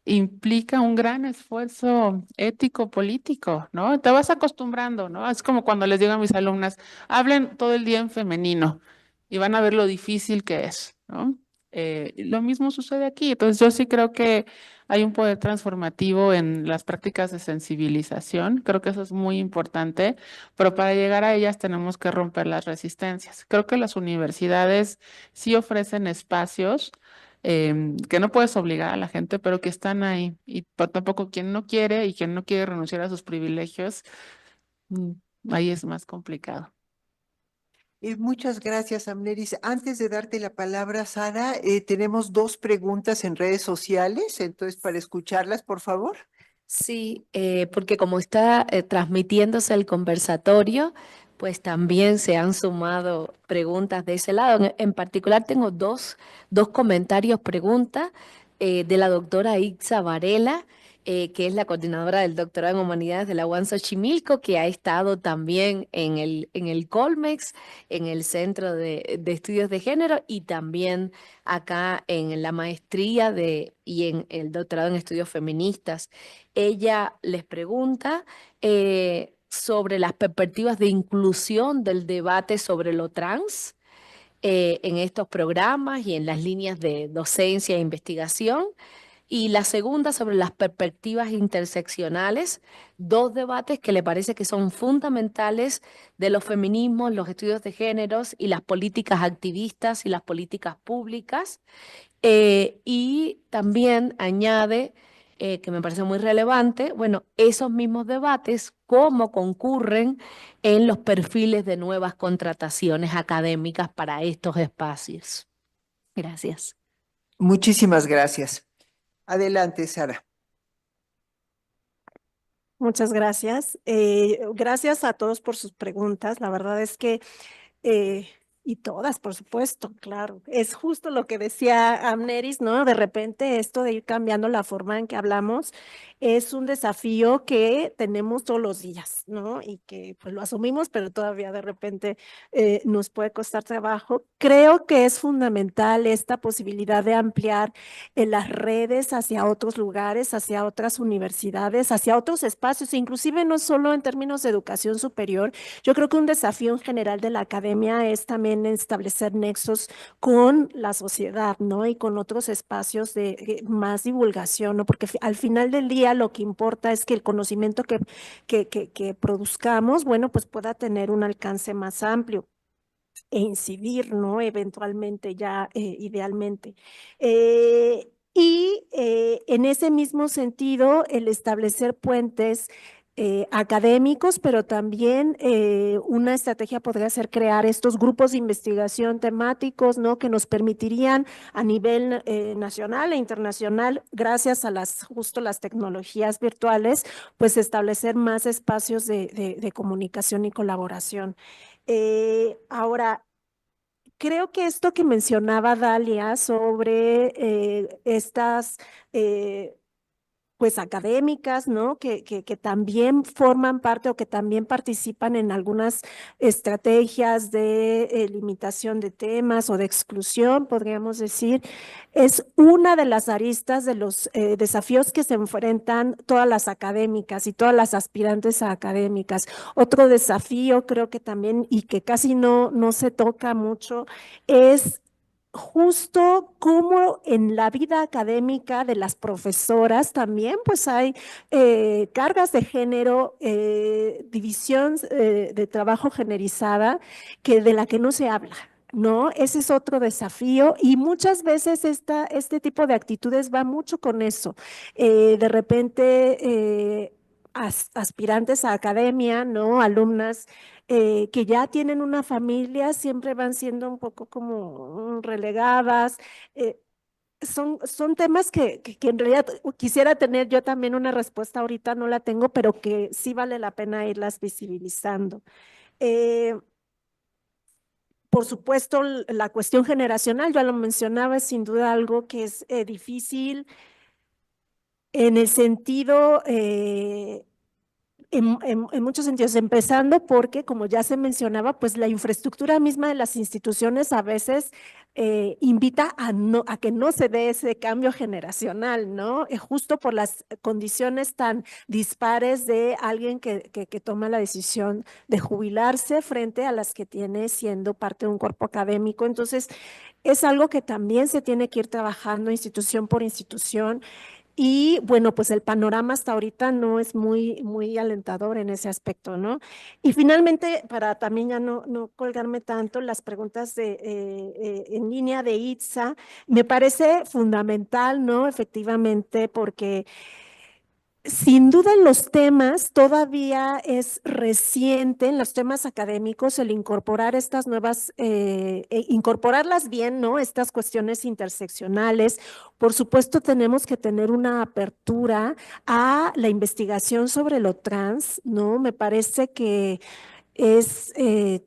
implica un gran esfuerzo ético, político, ¿no? Te vas acostumbrando, ¿no? Es como cuando les digo a mis alumnas, hablen todo el día en femenino y van a ver lo difícil que es, ¿no? Lo mismo sucede aquí. Entonces, yo sí creo que hay un poder transformativo en las prácticas de sensibilización. Creo que eso es muy importante, pero para llegar a ellas tenemos que romper las resistencias. Creo que las universidades sí ofrecen espacios que no puedes obligar a la gente, pero que están ahí. Y tampoco quien no quiere y quien no quiere renunciar a sus privilegios, mm, ahí es más complicado. Muchas gracias, Amneris. Antes de darte la palabra, Sara, tenemos 2 preguntas en redes sociales, entonces para escucharlas, por favor. Sí, porque como está transmitiéndose el conversatorio, pues también se han sumado preguntas de ese lado. En particular tengo dos comentarios, preguntas de la doctora Itza Varela, que es la coordinadora del doctorado en Humanidades de la UAM Xochimilco, que ha estado también en el Colmex, en el Centro de Estudios de Género y también acá en la maestría y en el doctorado en estudios feministas. Ella les pregunta sobre las perspectivas de inclusión del debate sobre lo trans en estos programas y en las líneas de docencia e investigación. Y la segunda sobre las perspectivas interseccionales, 2 debates que le parece que son fundamentales de los feminismos, los estudios de géneros y las políticas activistas y las políticas públicas. Y también añade, que me parece muy relevante, bueno, esos mismos debates, cómo concurren en los perfiles de nuevas contrataciones académicas para estos espacios. Gracias. Muchísimas gracias. Adelante, Sara. Muchas gracias. Gracias a todos por sus preguntas. La verdad es que y todas, por supuesto, claro. Es justo lo que decía Amneris, ¿no? De repente esto de ir cambiando la forma en que hablamos es un desafío que tenemos todos los días, ¿no? Y que pues lo asumimos, pero todavía de repente nos puede costar trabajo. Creo que es fundamental esta posibilidad de ampliar las redes hacia otros lugares, hacia otras universidades, hacia otros espacios, inclusive no solo en términos de educación superior. Yo creo que un desafío en general de la academia es también establecer nexos con la sociedad, ¿no? Y con otros espacios de más divulgación, ¿no? Porque al final del día lo que importa es que el conocimiento que produzcamos, bueno, pues pueda tener un alcance más amplio e incidir, ¿no? Eventualmente ya, idealmente. Y en ese mismo sentido, el establecer puentes académicos, pero también una estrategia podría ser crear estos grupos de investigación temáticos, ¿no? Que nos permitirían a nivel nacional e internacional, gracias a justo las tecnologías virtuales, pues establecer más espacios de comunicación y colaboración. Ahora, creo que esto que mencionaba Dalia sobre estas pues académicas, ¿no? Que también forman parte o que también participan en algunas estrategias de limitación de temas o de exclusión, podríamos decir, es una de las aristas de los desafíos que se enfrentan todas las académicas y todas las aspirantes a académicas. Otro desafío creo que también y que casi no se toca mucho es justo como en la vida académica de las profesoras también pues hay cargas de género, división de trabajo generalizada de la que no se habla. ¿No? Ese es otro desafío y muchas veces este tipo de actitudes va mucho con eso. De repente aspirantes a academia, ¿no? Alumnas que ya tienen una familia, siempre van siendo un poco como relegadas. Son temas que en realidad quisiera tener yo también una respuesta, ahorita no la tengo, pero que sí vale la pena irlas visibilizando. Por supuesto, la cuestión generacional, ya lo mencionaba, es sin duda algo que es difícil en el sentido en muchos sentidos, empezando porque, como ya se mencionaba, pues la infraestructura misma de las instituciones a veces invita a que no se dé ese cambio generacional, ¿no? Justo por las condiciones tan dispares de alguien que toma la decisión de jubilarse frente a las que tiene siendo parte de un cuerpo académico. Entonces, es algo que también se tiene que ir trabajando institución por institución. Y bueno, pues el panorama hasta ahorita no es muy alentador en ese aspecto, ¿no? Y finalmente, para también ya no colgarme tanto, las preguntas en línea de ITSA, me parece fundamental, ¿no? Efectivamente, porque sin duda en los temas todavía es reciente, en los temas académicos, el incorporar estas nuevas, incorporarlas bien, ¿no? Estas cuestiones interseccionales. Por supuesto, tenemos que tener una apertura a la investigación sobre lo trans, ¿no? Me parece que es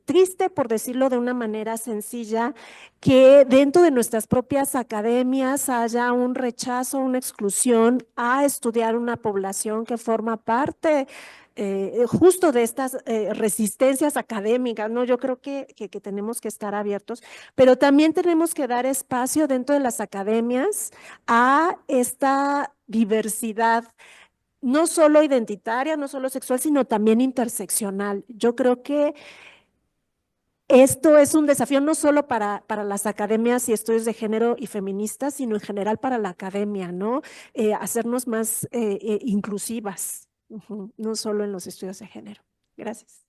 triste, por decirlo de una manera sencilla, que dentro de nuestras propias academias haya un rechazo, una exclusión a estudiar una población que forma parte justo de estas resistencias académicas, ¿no? Yo creo que tenemos que estar abiertos, pero también tenemos que dar espacio dentro de las academias a esta diversidad, no solo identitaria, no solo sexual, sino también interseccional. Yo creo que esto es un desafío no solo para las academias y estudios de género y feministas, sino en general para la academia, ¿no? Hacernos más inclusivas, no solo en los estudios de género. Gracias.